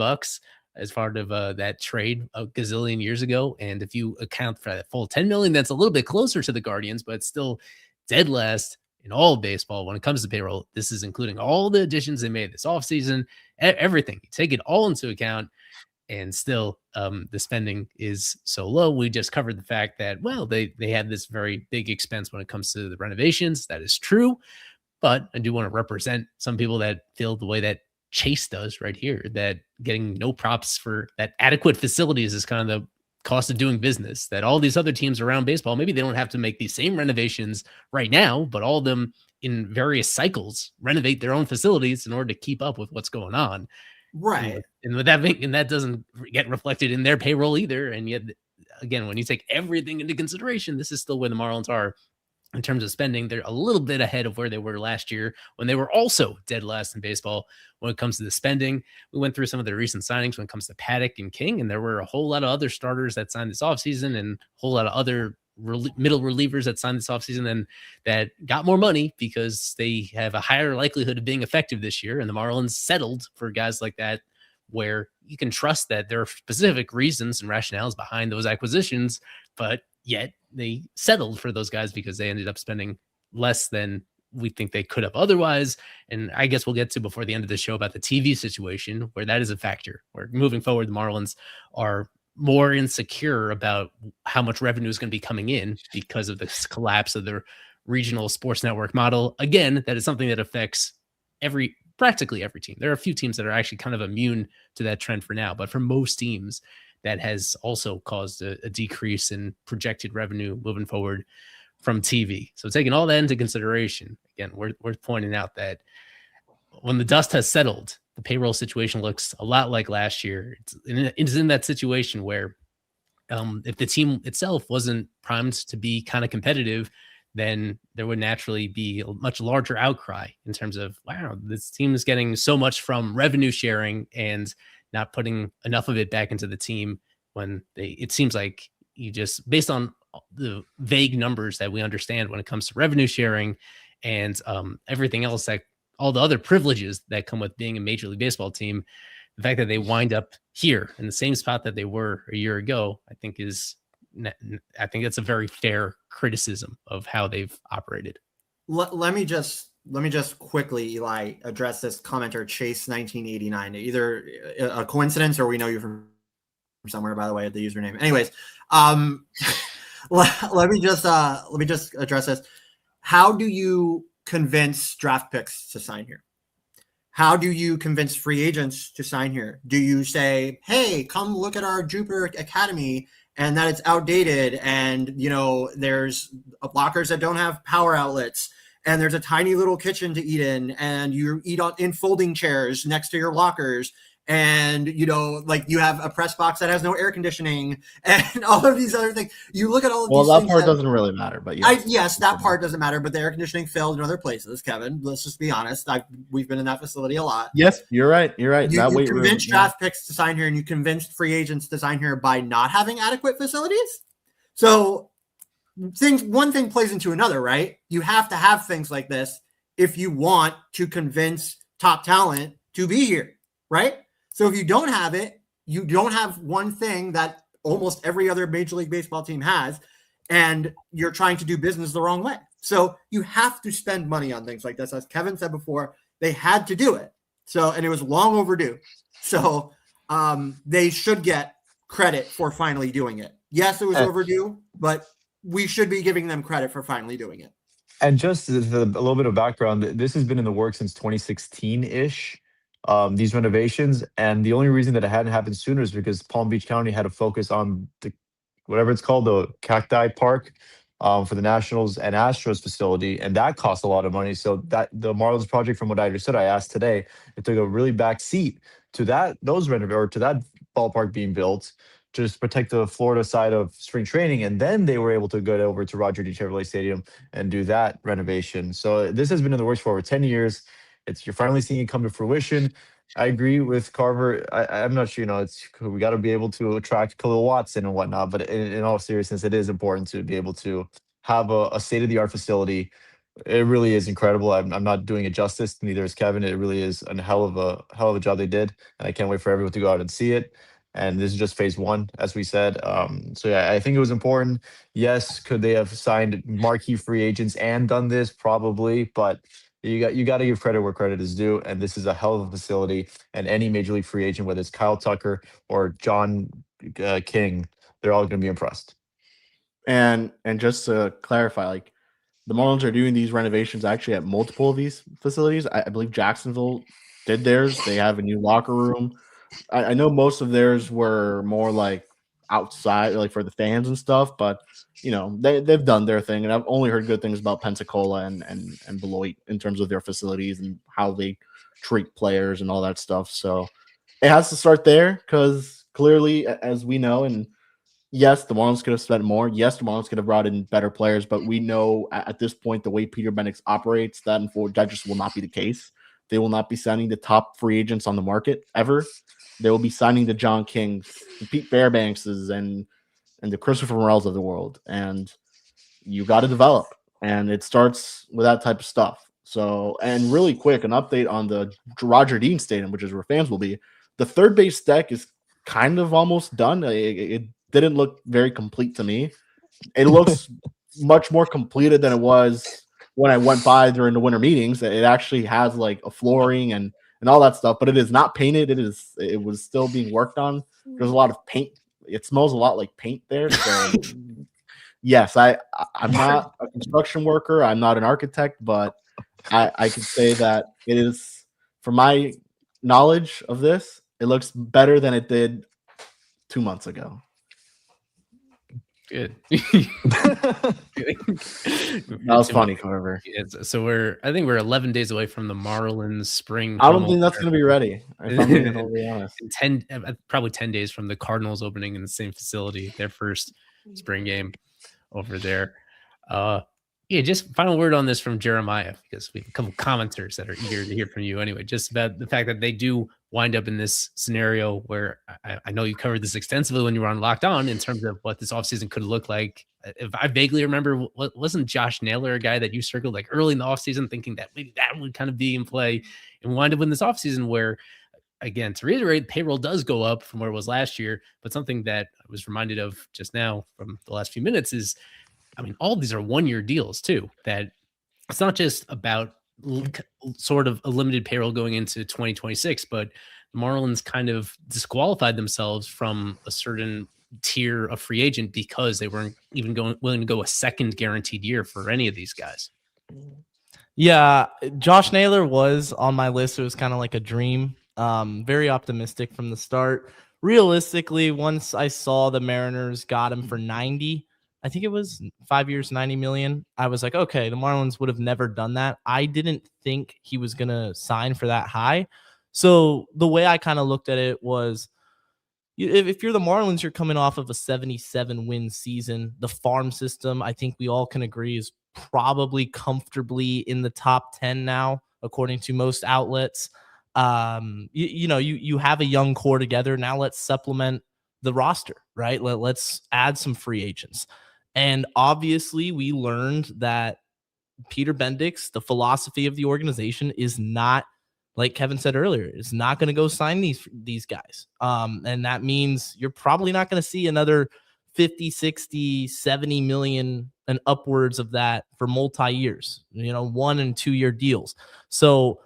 as part of that trade a gazillion years ago. And if you account for that full $10 million, that's a little bit closer to the Guardians, but still dead last in all of baseball when it comes to payroll. This is including all the additions they made this offseason, everything. You take it all into account, and still the spending is so low. We just covered the fact that, well, they had this very big expense when it comes to the renovations. That is true. But I do want to represent some people that feel the way that Chase does right here, that getting no props for that adequate facilities is kind of the cost of doing business, that all these other teams around baseball, maybe they don't have to make these same renovations right now, but all of them in various cycles renovate their own facilities in order to keep up with what's going on. Right. And with that, and that doesn't get reflected in their payroll either. And yet, again, when you take everything into consideration, this is still where the Marlins are in terms of spending. They're a little bit ahead of where they were last year when they were also dead last in baseball when it comes to the spending. We went through some of the recent signings when it comes to Paddock and King, and there were a whole lot of other starters that signed this offseason and a whole lot of other middle relievers that signed this offseason and that got more money because they have a higher likelihood of being effective this year. And the Marlins settled for guys like that, where you can trust that there are specific reasons and rationales behind those acquisitions, but yet they settled for those guys because they ended up spending less than we think they could have otherwise. And I guess we'll get to before the end of the show about the TV situation, where that is a factor, where moving forward, the Marlins are more insecure about how much revenue is going to be coming in because of this collapse of the regional sports network model. Again, that is something that affects practically every team. There are a few teams that are actually kind of immune to that trend for now, but for most teams, that has also caused a decrease in projected revenue moving forward from TV. So taking all that into consideration, again, we're pointing out that when the dust has settled, the payroll situation looks a lot like last year. It's in that situation where if the team itself wasn't primed to be kind of competitive, then there would naturally be a much larger outcry in terms of, wow, this team is getting so much from revenue sharing and not putting enough of it back into the team, when it seems like you just, based on the vague numbers that we understand when it comes to revenue sharing and everything else, that all the other privileges that come with being a Major League Baseball team, the fact that they wind up here in the same spot that they were a year ago, I think that's a very fair criticism of how they've operated. Let me just quickly, Eli, address this commenter Chase 1989. Either a coincidence or we know you from somewhere, by the way, the username. Anyways, let me just address this. How do you convince draft picks to sign here? How do you convince free agents to sign here? Do you say, hey, come look at our Jupiter Academy, and that it's outdated, and there's lockers that don't have power outlets, and there's a tiny little kitchen to eat in, and you eat in folding chairs next to your lockers, and like you have a press box that has no air conditioning and all of these other things. You look at all of these that things part doesn't really matter, but yes, that part doesn't matter, but the air conditioning failed in other places, Kevin. Let's just be honest. We've been in that facility a lot. Yes, you're right. You convinced draft picks to sign here, and you convinced free agents to sign here by not having adequate facilities. So one thing plays into another, right? You have to have things like this if you want to convince top talent to be here, right? So if you don't have it, you don't have one thing that almost every other Major League Baseball team has, and you're trying to do business the wrong way. So you have to spend money on things like this. As Kevin said before, they had to do it. So, and it was long overdue. So they should get credit for finally doing it. Yes, it was overdue, but we should be giving them credit for finally doing it. And just a little bit of background, this has been in the works since 2016-ish, these renovations. And the only reason that it hadn't happened sooner is because Palm Beach County had to focus on whatever it's called, the Cacti Park for the Nationals and Astros facility. And that cost a lot of money. So that the Marlins project, from what I understood, I asked today, it took a really back seat to that ballpark being built, just protect the Florida side of spring training, and then they were able to go over to Roger D. Chevrolet Stadium and do that renovation. So this has been in the works for over 10 years. You're finally seeing it come to fruition. I agree with Carver. I'm not sure, we got to be able to attract Khalil Watson and whatnot, but in all seriousness, it is important to be able to have a state-of-the-art facility. It really is incredible. I'm not doing it justice. Neither is Kevin. It really is a hell of a job they did, and I can't wait for everyone to go out and see it. And this is just phase one, as we said. So yeah, I think it was important. Yes, could they have signed marquee free agents and done this? Probably, but you got to give credit where credit is due. And this is a hell of a facility. And any major league free agent, whether it's Kyle Tucker or John King, they're all going to be impressed. And just to clarify, the Marlins are doing these renovations actually at multiple of these facilities. I believe Jacksonville did theirs. They have a new locker room. I know most of theirs were more outside, for the fans and stuff, but they've done their thing, and I've only heard good things about Pensacola and Beloit in terms of their facilities and how they treat players and all that stuff. So it has to start there, because clearly, as we know, and yes, the Marlins could have spent more. Yes, the Marlins could have brought in better players, but we know at this point the way Peter Bendix operates, that just will not be the case. They will not be signing the top free agents on the market ever. They will be signing the John Kings, the Pete Fairbankses, and the Christopher Morels of the world. And you got to develop. And it starts with that type of stuff. So, and really quick, an update on the Roger Dean Stadium, which is where fans will be. The third base deck is kind of almost done. It didn't look very complete to me. It looks much more completed than it was when I went by during the winter meetings. It actually has a flooring and all that stuff, but it is not painted. It was still being worked on. There's a lot of paint. It smells a lot like paint there. So yes, I'm not a construction worker. I'm not an architect, but I can say that it is, from my knowledge of this, it looks better than it did 2 months ago. Good. That was funny, Carver. So I think we're 11 days away from the Marlins spring. I don't think that's going to be ready, if I'm being totally honest. Probably 10 days from the Cardinals opening in the same facility, their first spring game over there. Just final word on this from Jeremiah, because we have a couple commenters that are eager to hear from you anyway, just about the fact that they do wind up in this scenario where I know you covered this extensively when you were on Locked On in terms of what this offseason could look like. If I vaguely remember, wasn't Josh Naylor a guy that you circled early in the offseason thinking that maybe that would kind of be in play, and wind up in this offseason where, again, to reiterate, payroll does go up from where it was last year, but something that I was reminded of just now from the last few minutes is, all of these are one-year deals too, that it's not just about sort of a limited payroll going into 2026, but the Marlins kind of disqualified themselves from a certain tier of free agent because they weren't even willing to go a second guaranteed year for any of these guys. Yeah, Josh Naylor was on my list. It was kind of like a dream. Very optimistic from the start. Realistically, once I saw the Mariners got him for 90, I think it was 5 years, 90 million. I was like, okay, the Marlins would have never done that. I didn't think he was going to sign for that high. So the way I kind of looked at it was, if you're the Marlins, you're coming off of a 77-win season. The farm system, I think we all can agree, is probably comfortably in the top 10 now, according to most outlets. You have a young core together. Now let's supplement the roster, right? Let's add some free agents. And obviously, we learned that Peter Bendix, the philosophy of the organization, is not, like Kevin said earlier, is not going to go sign these guys. And that means you're probably not going to see another 50, 60, 70 million and upwards of that for multi-years, 1 and 2 year deals. So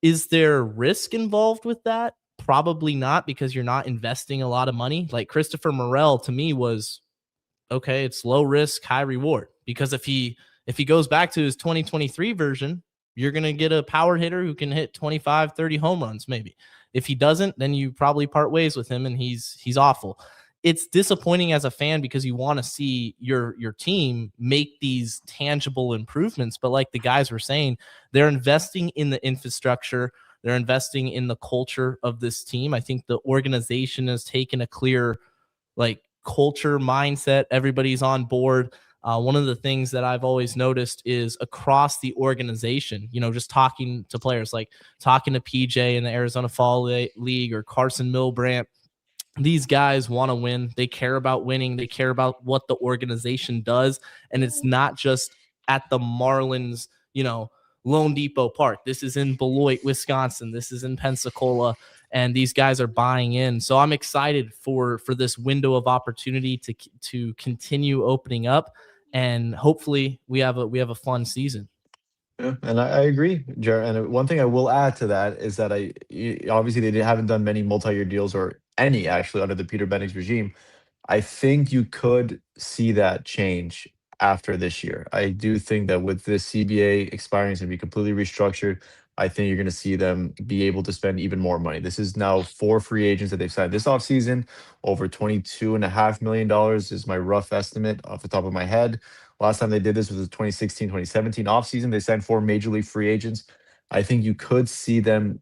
is there risk involved with that? Probably not, because you're not investing a lot of money. Like Christopher Morel to me was, okay, it's low risk, high reward, because if he goes back to his 2023 version, you're going to get a power hitter who can hit 25, 30 home runs maybe. If he doesn't, then you probably part ways with him and he's awful. It's disappointing as a fan because you want to see your team make these tangible improvements. But like the guys were saying, they're investing in the infrastructure. They're investing in the culture of this team. I think the organization has taken a clear culture mindset. Everybody's on board. One of the things that I've always noticed is across the organization, just talking to players, like talking to PJ in the Arizona Fall League or Carson Milbrandt, these guys want to win. They care about winning. They care about what the organization does. And it's not just at the Marlins, Lone Depot Park. This is in Beloit, Wisconsin. This is in Pensacola. And these guys are buying in. So I'm excited for this window of opportunity to continue opening up. And hopefully we have a fun season. Yeah, and I agree, Jared. And one thing I will add to that is that obviously they haven't done many multi-year deals or any actually under the Peter Bendix regime. I think you could see that change after this year. I do think that with this CBA expiring, it's going to be completely restructured. I think you're going to see them be able to spend even more money. This is now 4 free agents that they've signed this offseason. Over $22.5 million is my rough estimate off the top of my head. Last time they did this was the 2016, 2017 offseason. They signed 4 major league free agents. I think you could see them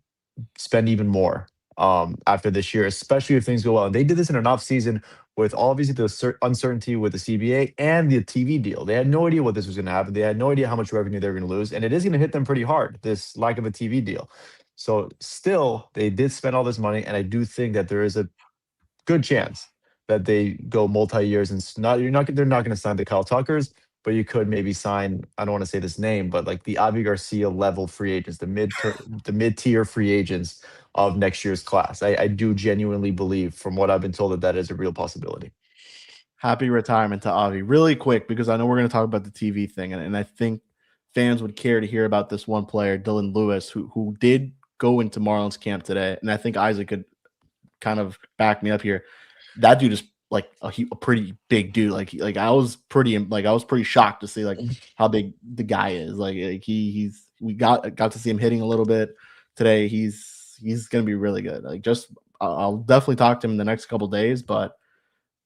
spend even more after this year, especially if things go well. And they did this in an offseason with obviously the uncertainty with the CBA and the TV deal. They had no idea what this was going to happen. They had no idea how much revenue they were going to lose. And it is going to hit them pretty hard, this lack of a TV deal. So still, they did spend all this money. And I do think that there is a good chance that they go multi-years and they're not going to sign the Kyle Tuckers, but you could maybe sign, I don't want to say this name, but like the Avi Garcia level free agents, the mid-tier free agents of next year's class. I do genuinely believe, from what I've been told, that is a real possibility. Happy retirement to Avi. Really quick, because I know we're going to talk about the TV thing, and I think fans would care to hear about this one player, Dylan Lewis, who did go into Marlins camp today, and I think Isaac could kind of back me up here. That dude is like a pretty big dude. Like I was pretty shocked to see like how big the guy is. We got to see him hitting a little bit today. He's gonna be really good. I'll definitely talk to him in the next couple of days. But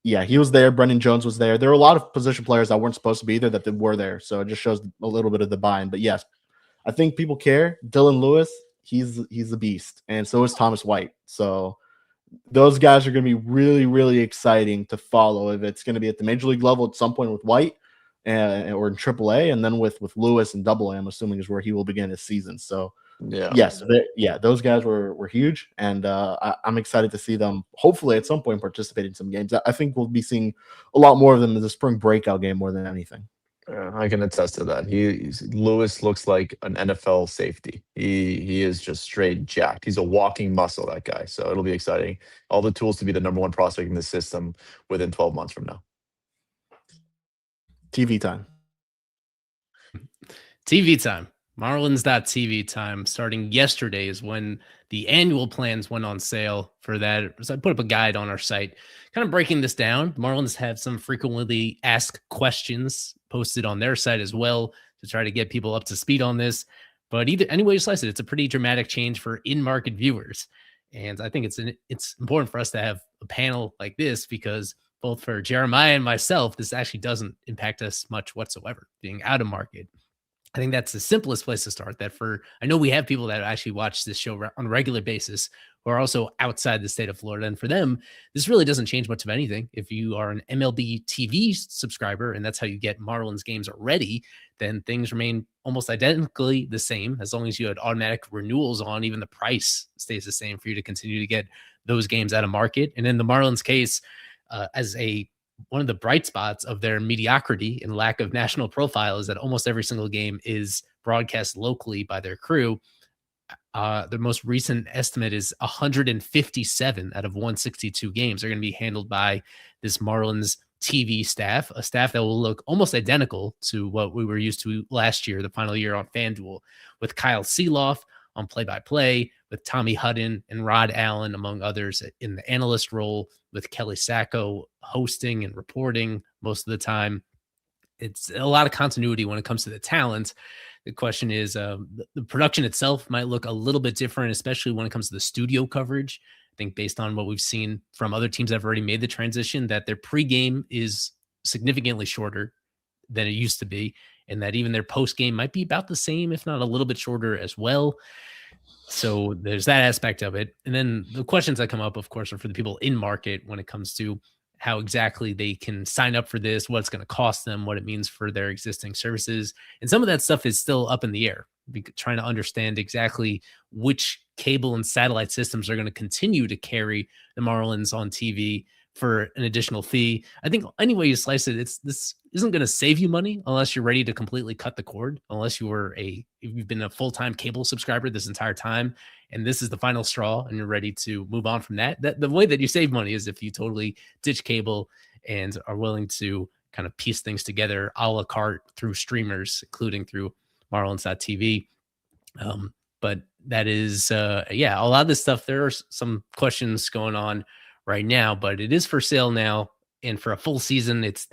yeah, he was there. Brendan Jones was there. There were a lot of position players that weren't supposed to be there that they were there. So it just shows a little bit of the buy-in. But yes, I think people care. Dylan Lewis, he's a beast, and so is Thomas White. So those guys are going to be really, really exciting to follow. If it's going to be at the major league level at some point with White or in AAA, and then with Lewis and AA, I'm assuming is where he will begin his season. So yes, those guys were huge, and I'm excited to see them hopefully at some point participate in some games. I think we'll be seeing a lot more of them in the spring breakout game more than anything. I can attest to that. Lewis looks like an NFL safety. He is just straight jacked. He's a walking muscle, that guy. So it'll be exciting. All the tools to be the number 1 prospect in the system within 12 months from now. TV time. TV time. Marlins.tv time. Starting yesterday is when the annual plans went on sale for that. So I put up a guide on our site, kind of breaking this down. Marlins have some frequently asked questions posted on their site as well to try to get people up to speed on this. But any way you slice it, it's a pretty dramatic change for in-market viewers. And I think it's important for us to have a panel like this because both for Jeremiah and myself, this actually doesn't impact us much whatsoever, being out of market. I think that's the simplest place to start. I know we have people that actually watch this show on a regular basis who are also outside the state of Florida. And for them, this really doesn't change much of anything. If you are an MLB TV subscriber and that's how you get Marlins games already, then things remain almost identically the same. As long as you had automatic renewals on, even the price stays the same for you to continue to get those games out of market. And in the Marlins case, as one of the bright spots of their mediocrity and lack of national profile is that almost every single game is broadcast locally by their crew. The most recent estimate is 157 out of 162 games are going to be handled by this Marlins TV staff, a staff that will look almost identical to what we were used to last year, the final year on FanDuel, with Kyle Seeloff on play-by-play, with Tommy Hutton and Rod Allen, among others, in the analyst role, with Kelly Sacco hosting and reporting most of the time. It's a lot of continuity when it comes to the talent. The question is, the production itself might look a little bit different, especially when it comes to the studio coverage. I think based on what we've seen from other teams that have already made the transition, that their pregame is significantly shorter than it used to be, and that even their postgame might be about the same, if not a little bit shorter as well. So there's that aspect of it. And then the questions that come up, of course, are for the people in market when it comes to how exactly they can sign up for this, what it's going to cost them, what it means for their existing services. And some of that stuff is still up in the air, trying to understand exactly which cable and satellite systems are going to continue to carry the Marlins on TV for an additional fee. I think any way you slice it, this isn't going to save you money unless you're ready to completely cut the cord, unless you've been a full-time cable subscriber this entire time, and this is the final straw and you're ready to move on from that. The way that you save money is if you totally ditch cable and are willing to kind of piece things together a la carte through streamers, including through Marlins.tv. But that is, a lot of this stuff, there are some questions going on right now, but it is for sale now. And for a full season, it's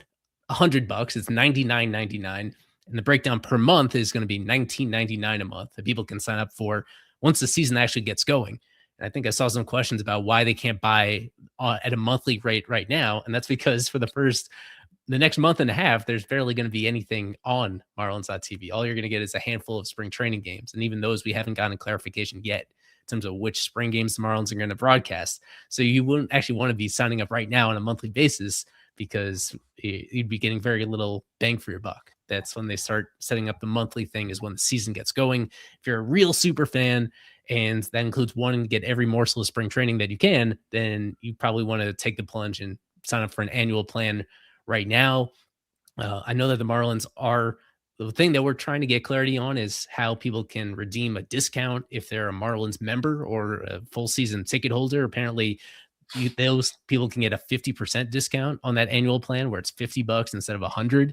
$100. It's $99.99. And the breakdown per month is going to be $19.99 a month that people can sign up for once the season actually gets going. And I think I saw some questions about why they can't buy at a monthly rate right now. And that's because for the next month and a half, there's barely going to be anything on Marlins.tv. All you're going to get is a handful of spring training games. And even those, we haven't gotten clarification yet in terms of which spring games the Marlins are going to broadcast. So you wouldn't actually want to be signing up right now on a monthly basis because you'd be getting very little bang for your buck. That's when they start setting up the monthly thing, is when the season gets going. If you're a real super fan, and that includes wanting to get every morsel of spring training that you can, then you probably want to take the plunge and sign up for an annual plan right now. I know that the Marlins the thing that we're trying to get clarity on is how people can redeem a discount if they're a Marlins member or a full season ticket holder. Apparently, those people can get a 50% discount on that annual plan where it's $50 instead of $100.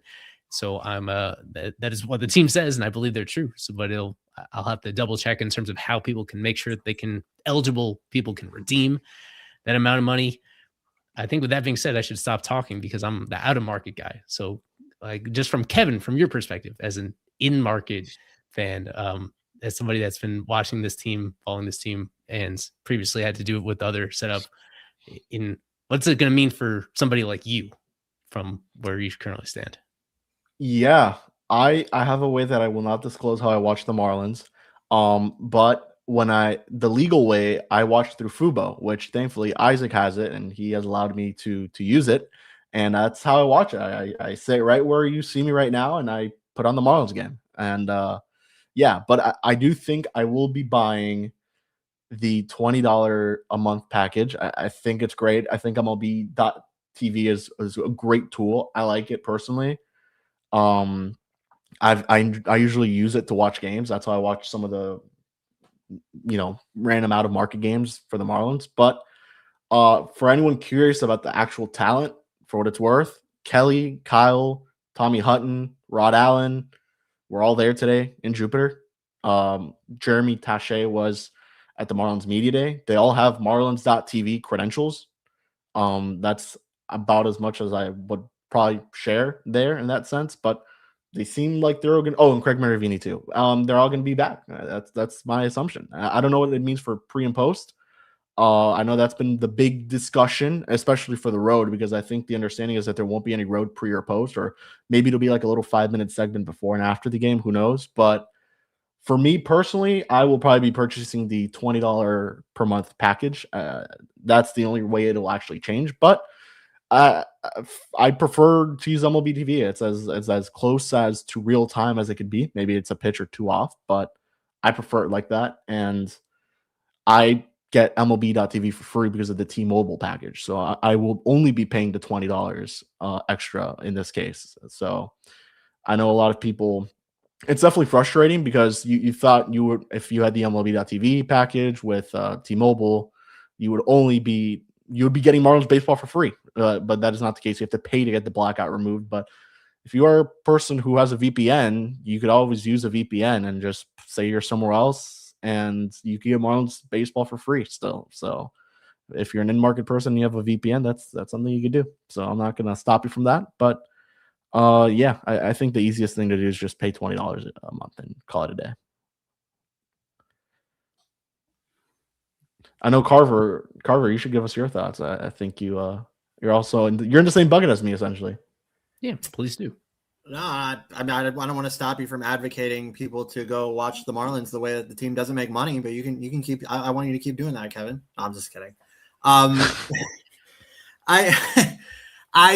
So that is what the team says, and I believe they're true. So, but I'll have to double check in terms of how people can make sure that eligible people can redeem that amount of money. I think with that being said, I should stop talking because I'm the out of market guy. So, like, just from Kevin, from your perspective as an in market fan, as somebody that's been watching this team, following this team, and previously had to do it with other setup, what's it going to mean for somebody like you from where you currently stand? Yeah, I have a way that I will not disclose how I watch the Marlins. But the legal way, I watch through Fubo, which thankfully Isaac has it and he has allowed me to use it. And that's how I watch it. I sit right where you see me right now and I put on the Marlins game. And but I do think I will be buying the $20 a month package. I think it's great. I think MLB.tv is a great tool. I like it personally. I usually use it to watch games. That's how I watch some of the random out of market games for the Marlins. But for anyone curious about the actual talent, for what it's worth, Kelly, Kyle, Tommy Hutton, Rod Allen, we're all there today in Jupiter. Jeremy Taché was at the Marlins Media Day. They all have Marlins.tv credentials. That's about as much as I would probably share there in that sense, but they seem like they're all going to, and Craig Maravini too. They're all going to be back. That's my assumption. I don't know what it means for pre and post. I know that's been the big discussion, especially for the road, because I think the understanding is that there won't be any road pre or post, or maybe it'll be like a little 5-minute segment before and after the game. Who knows? But for me personally, I will probably be purchasing the $20 per month package. That's the only way it'll actually change. But I prefer to use MLB TV. It's as close as to real time as it could be. Maybe it's a pitch or two off, but I prefer it like that. And I get MLB.TV for free because of the T-Mobile package. So I will only be paying the $20 extra in this case. So I know a lot of people, it's definitely frustrating because you thought you would, if you had the MLB.TV package with T-Mobile, you would be getting Marlins baseball for free. But that is not the case. You have to pay to get the blackout removed. But if you are a person who has a VPN, you could always use a VPN and just say you're somewhere else, and you can get Marlins baseball for free still. So if you're an in-market person and you have a VPN, that's something you could do. So I'm not going to stop you from that. But yeah, I think the easiest thing to do is just pay $20 a month and call it a day. I know Carver, you should give us your thoughts. I think you're also you're in the same bucket as me, essentially. Yeah, please do. No, I don't want to stop you from advocating people to go watch the Marlins the way that the team doesn't make money, but you can keep. I want you to keep doing that, Kevin. No, I'm just kidding. I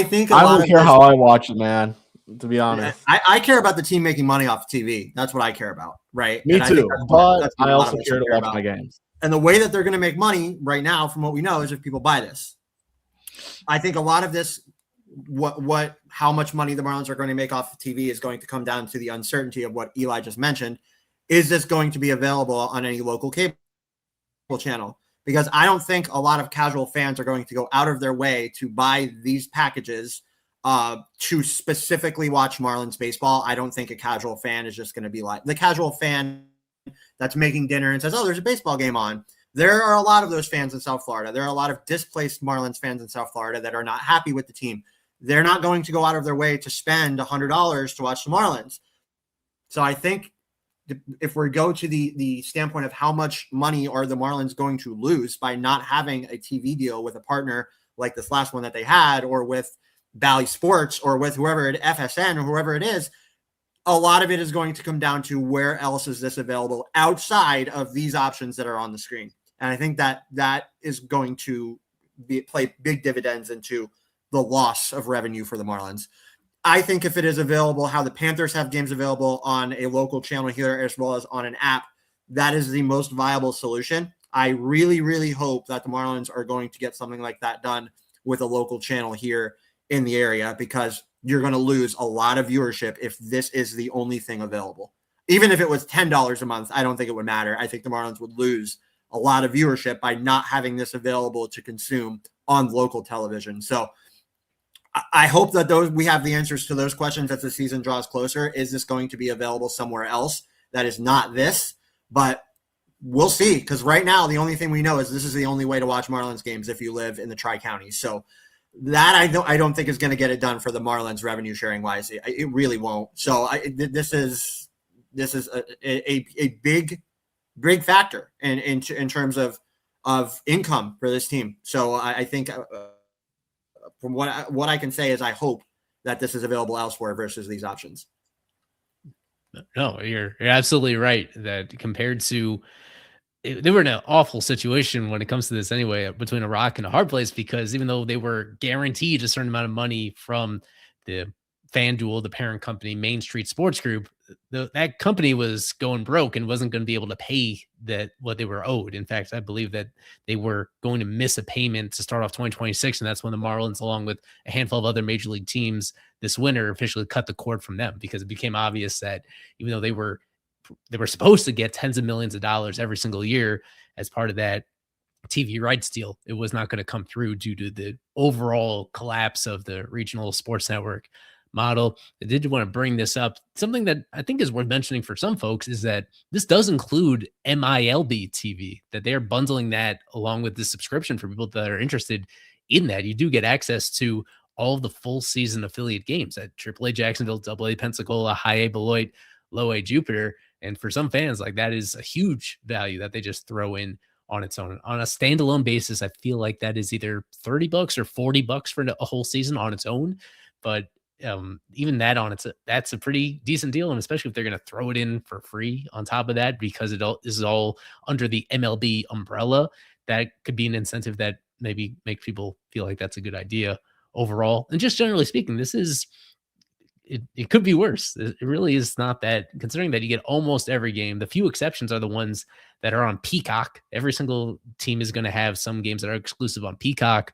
think I don't care how I watch it, man. To be honest, I care about the team making money off TV. That's what I care about, right? Me too. But I also care to watch my games. And the way that they're going to make money right now, from what we know, is if people buy this. I think a lot of this, how much money the Marlins are going to make off of TV is going to come down to the uncertainty of what Eli just mentioned. Is this going to be available on any local cable channel? Because I don't think a lot of casual fans are going to go out of their way to buy these packages to specifically watch Marlins baseball. I don't think a casual fan is just going to be like the casual fan that's making dinner and says, oh, there's a baseball game on. There are a lot of those fans in South Florida. There are a lot of displaced Marlins fans in South Florida that are not happy with the team. They're not going to go out of their way to spend $100 to watch the Marlins. So I think if we go to the standpoint of how much money are the Marlins going to lose by not having a TV deal with a partner like this last one that they had, or with Bally Sports, or with whoever at FSN or whoever it is, a lot of it is going to come down to where else is this available outside of these options that are on the screen. And I think that is going to play big dividends into the loss of revenue for the Marlins. I think if it is available, how the Panthers have games available on a local channel here as well as on an app, that is the most viable solution. I really, really hope that the Marlins are going to get something like that done with a local channel here in the area, because you're going to lose a lot of viewership if this is the only thing available. Even if it was $10 a month, I don't think it would matter. I think the Marlins would lose a lot of viewership by not having this available to consume on local television. So I hope that we have the answers to those questions as the season draws closer. Is this going to be available somewhere else that is not this? But we'll see, because right now the only thing we know is this is the only way to watch Marlins games if you live in the Tri-Counties. So that I don't think is going to get it done for the Marlins revenue sharing wise. It really won't. So this is a big factor in terms of income for this team. So I think from what I can say is I hope that this is available elsewhere versus these options. No, you're absolutely right. That compared to, they were in an awful situation when it comes to this anyway, between a rock and a hard place, because even though they were guaranteed a certain amount of money from the FanDuel, the parent company, Main Street Sports Group, that company was going broke and wasn't going to be able to pay what they were owed. In fact, I believe that they were going to miss a payment to start off 2026, and that's when the Marlins, along with a handful of other major league teams this winter, officially cut the cord from them, because it became obvious that even though they were supposed to get tens of millions of dollars every single year as part of that TV rights deal, it was not going to come through due to the overall collapse of the regional sports network model. I did want to bring this up. Something that I think is worth mentioning for some folks is that this does include MILB TV, that they're bundling that along with the subscription for people that are interested in that. You do get access to all of the full season affiliate games at AAA Jacksonville, AA Pensacola, High A Beloit, Low A Jupiter. And for some fans, like, that is a huge value that they just throw in on its own. On a standalone basis, I feel like that is either $30 or $40 for a whole season on its own. But even that that's a pretty decent deal, and especially if they're going to throw it in for free on top of that, because this is all under the MLB umbrella, that could be an incentive that maybe makes people feel like that's a good idea overall. And just generally speaking, it could be worse. It really is not that, considering that you get almost every game. The few exceptions are the ones that are on Peacock. Every single team is going to have some games that are exclusive on Peacock.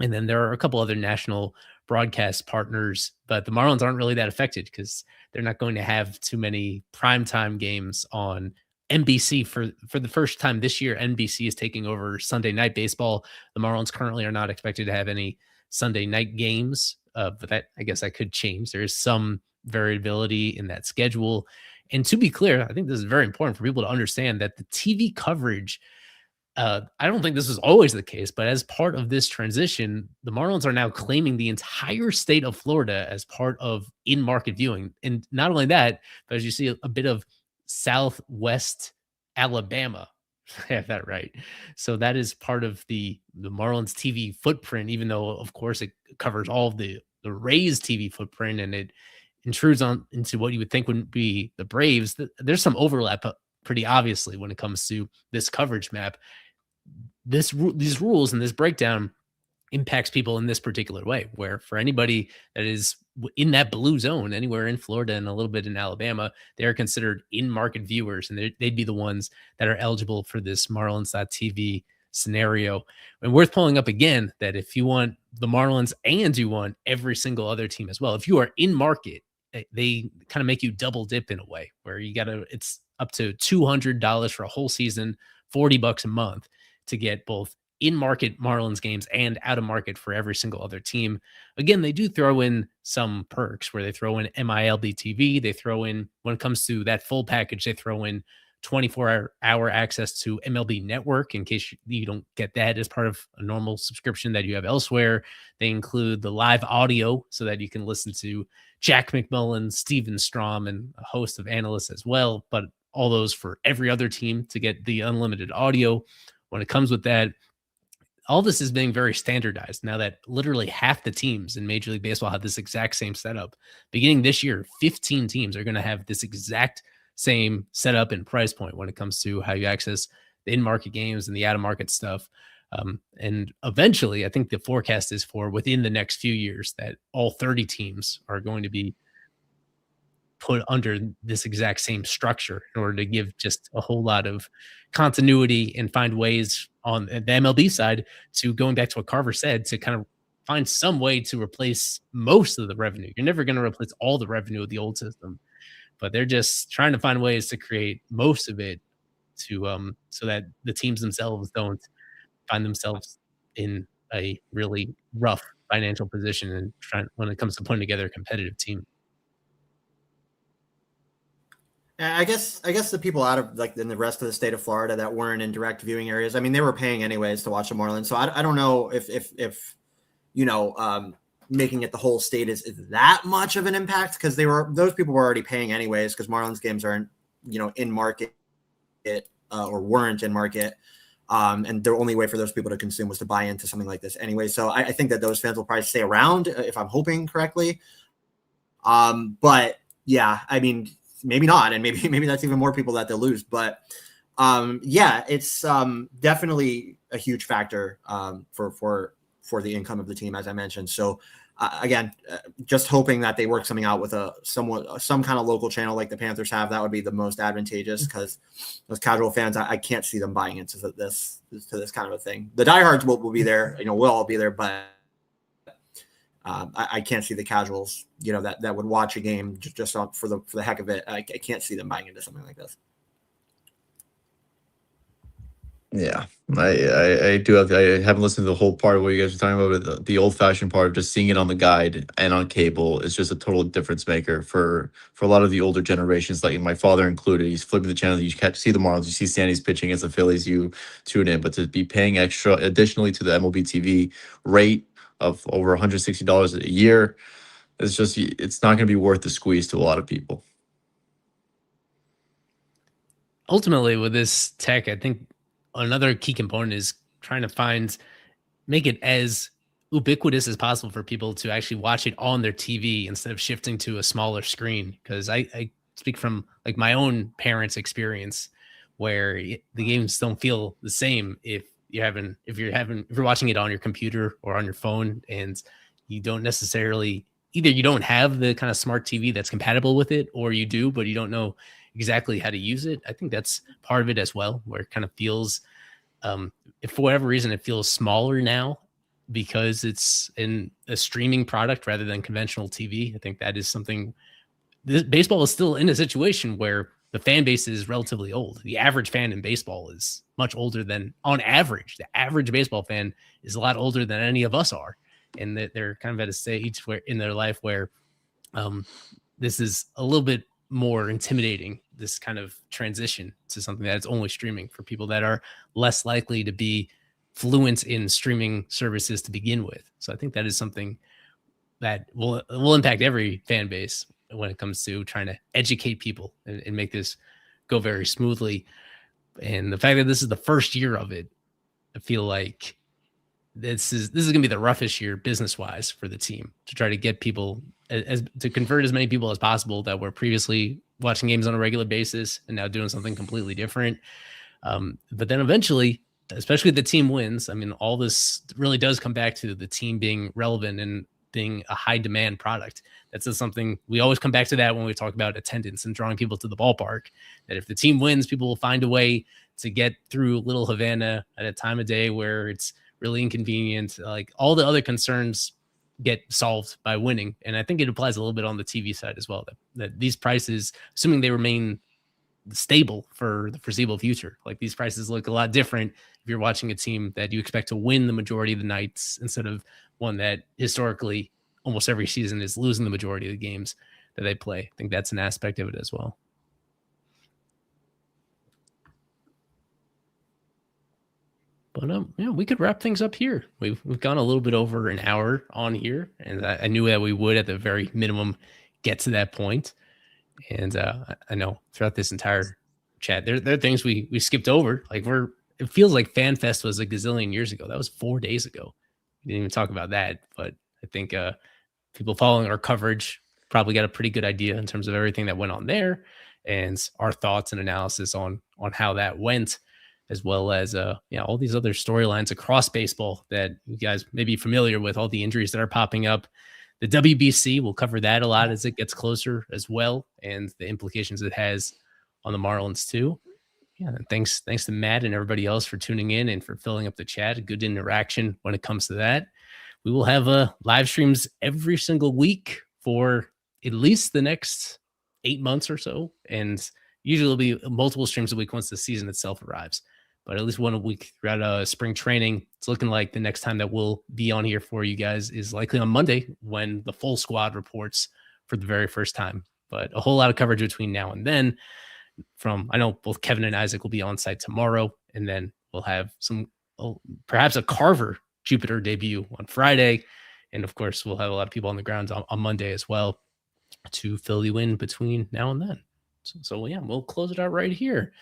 And then there are a couple other national broadcast partners, but the Marlins aren't really that affected because they're not going to have too many primetime games on NBC. For the first time this year, NBC is taking over Sunday Night Baseball. The Marlins currently are not expected to have any Sunday night games, but that, I guess, that could change. There is some variability in that schedule. And to be clear, I think this is very important for people to understand that the TV coverage, I don't think this was always the case, but as part of this transition, the Marlins are now claiming the entire state of Florida as part of in-market viewing. And not only that, but as you see a bit of Southwest Alabama, I have that right. So that is part of the Marlins TV footprint, even though, of course, it covers all of the Rays TV footprint, and it intrudes into what you would think would be the Braves. There's some overlap pretty obviously when it comes to this coverage map. These rules and this breakdown impacts people in this particular way, where for anybody that is in that blue zone, anywhere in Florida and a little bit in Alabama, they are considered in-market viewers, and they'd be the ones that are eligible for this Marlins.TV scenario. And worth pulling up again that if you want the Marlins and you want every single other team as well, if you are in market, they kind of make you double dip in a way where it's up to $200 for a whole season, $40 a month to get both in-market Marlins games and out-of-market for every single other team. Again, they do throw in some perks where they throw in MILB TV. They throw in, when it comes to that full package, they throw in 24-hour access to MLB Network in case you don't get that as part of a normal subscription that you have elsewhere. They include the live audio so that you can listen to Jack McMullen, Steven Strom, and a host of analysts as well, but all those for every other team to get the unlimited audio. When it comes with that, all this is being very standardized now that literally half the teams in Major League Baseball have this exact same setup. Beginning this year, 15 teams are going to have this exact same setup and price point when it comes to how you access the in-market games and the out-of-market stuff. And eventually, I think the forecast is for within the next few years that all 30 teams are going to be put under this exact same structure in order to give just a whole lot of continuity and find ways on the MLB side to, going back to what Carver said, to kind of find some way to replace most of the revenue. You're never going to replace all the revenue of the old system, but they're just trying to find ways to create most of it to so that the teams themselves don't find themselves in a really rough financial position and when it comes to putting together a competitive team. I guess the people out of in the rest of the state of Florida that weren't in direct viewing areas, I mean, they were paying anyways to watch the Marlins. So I don't know if making it the whole state is that much of an impact, because those people were already paying anyways, because Marlins games aren't in market or weren't in market. And the only way for those people to consume was to buy into something like this anyway. So I think that those fans will probably stay around if I'm hoping correctly. But yeah, I mean, maybe not. And maybe that's even more people that they'll lose. But yeah, it's definitely a huge factor for the income of the team, as I mentioned. So again, just hoping that they work something out with some kind of local channel like the Panthers have. That would be the most advantageous, because those casual fans, I can't see them buying into this kind of a thing. The diehards will be there, we'll all be there, but I can't see the casuals, that would watch a game just for the heck of it. I can't see them buying into something like this. Yeah, I do have. I haven't listened to the whole part of what you guys are talking about, but the old fashioned part of just seeing it on the guide and on cable is just a total difference maker for a lot of the older generations, like my father included. He's flipping the channel, you see the Marlins, you see Sandy's pitching against the Phillies, you tune in. But to be paying extra additionally to the MLB TV rate of over $160 a year, it's not going to be worth the squeeze to a lot of people. Ultimately, with this tech, I think another key component is trying to make it as ubiquitous as possible for people to actually watch it on their TV instead of shifting to a smaller screen. Because I speak from like my own parents' experience, where the games don't feel the same if you're watching it on your computer or on your phone, and you don't necessarily, either you don't have the kind of smart TV that's compatible with it, or you do, but you don't know exactly how to use it. I think that's part of it as well, where it kind of feels, if for whatever reason it feels smaller now because it's in a streaming product rather than conventional TV. I think that is something. Baseball is still in a situation where the fan base is relatively old. The average fan in baseball is much older than, on average, the average baseball fan is a lot older than any of us are. And they're kind of at a stage where in their life where this is a little bit more intimidating, this kind of transition to something that's only streaming for people that are less likely to be fluent in streaming services to begin with. So I think that is something that will impact every fan base when it comes to trying to educate people and make this go very smoothly. And the fact that this is the first year of it, I feel like this is going to be the roughest year business wise for the team, to try to get people to convert as many people as possible that were previously watching games on a regular basis and now doing something completely different. But then eventually, especially if the team wins, I mean, all this really does come back to the team being relevant and being a high demand product. That's just something we always come back to that when we talk about attendance and drawing people to the ballpark, that if the team wins, people will find a way to get through Little Havana at a time of day where it's really inconvenient. Like, all the other concerns get solved by winning. And I think it applies a little bit on the TV side as well, that these prices, assuming they remain stable for the foreseeable future, like these prices look a lot different if you're watching a team that you expect to win the majority of the nights instead of one that historically almost every season is losing the majority of the games that they play. I think that's an aspect of it as well. But we could wrap things up here. We've gone a little bit over an hour on here, and I knew that we would at the very minimum get to that point. And I know throughout this entire chat, there are things we skipped over. Like, it feels like FanFest was a gazillion years ago. That was 4 days ago. We didn't even talk about that, but I think people following our coverage probably got a pretty good idea in terms of everything that went on there and our thoughts and analysis on how that went, as well as all these other storylines across baseball that you guys may be familiar with, all the injuries that are popping up. The WBC, we'll cover that a lot as it gets closer as well, and the implications it has on the Marlins too. Yeah, and thanks to Matt and everybody else for tuning in and for filling up the chat. A good interaction when it comes to that. We will have live streams every single week for at least the next 8 months or so, and usually it'll be multiple streams a week once the season itself arrives. But at least one a week throughout spring training. It's looking like the next time that we'll be on here for you guys is likely on Monday, when the full squad reports for the very first time. But a whole lot of coverage between now and then. I know both Kevin and Isaac will be on site tomorrow, and then we'll have perhaps a Carver Jupiter debut on Friday. And of course, we'll have a lot of people on the grounds on Monday as well to fill you in between now and then. So we'll close it out right here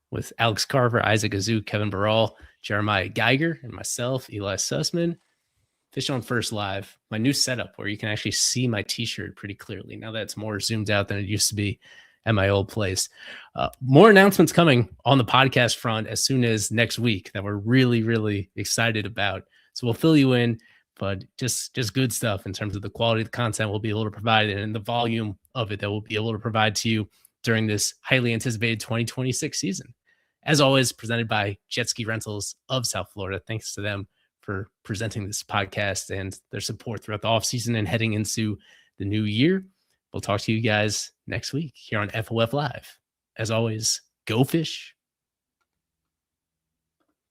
with Alex Carver, Isaac Azouk, Kevin Barral, Jeremiah Geiger, and myself, Eli Sussman. Fish on First Live, my new setup where you can actually see my t-shirt pretty clearly. Now that it's more zoomed out than it used to be at my old place. More announcements coming on the podcast front as soon as next week that we're really, really excited about. So we'll fill you in, but just good stuff in terms of the quality of the content we'll be able to provide and the volume of it that we'll be able to provide to you during this highly anticipated 2026 season. As always, presented by Jet Ski Rentals of South Florida. Thanks to them for presenting this podcast and their support throughout the offseason and heading into the new year. We'll talk to you guys next week here on FOF Live. As always, go fish.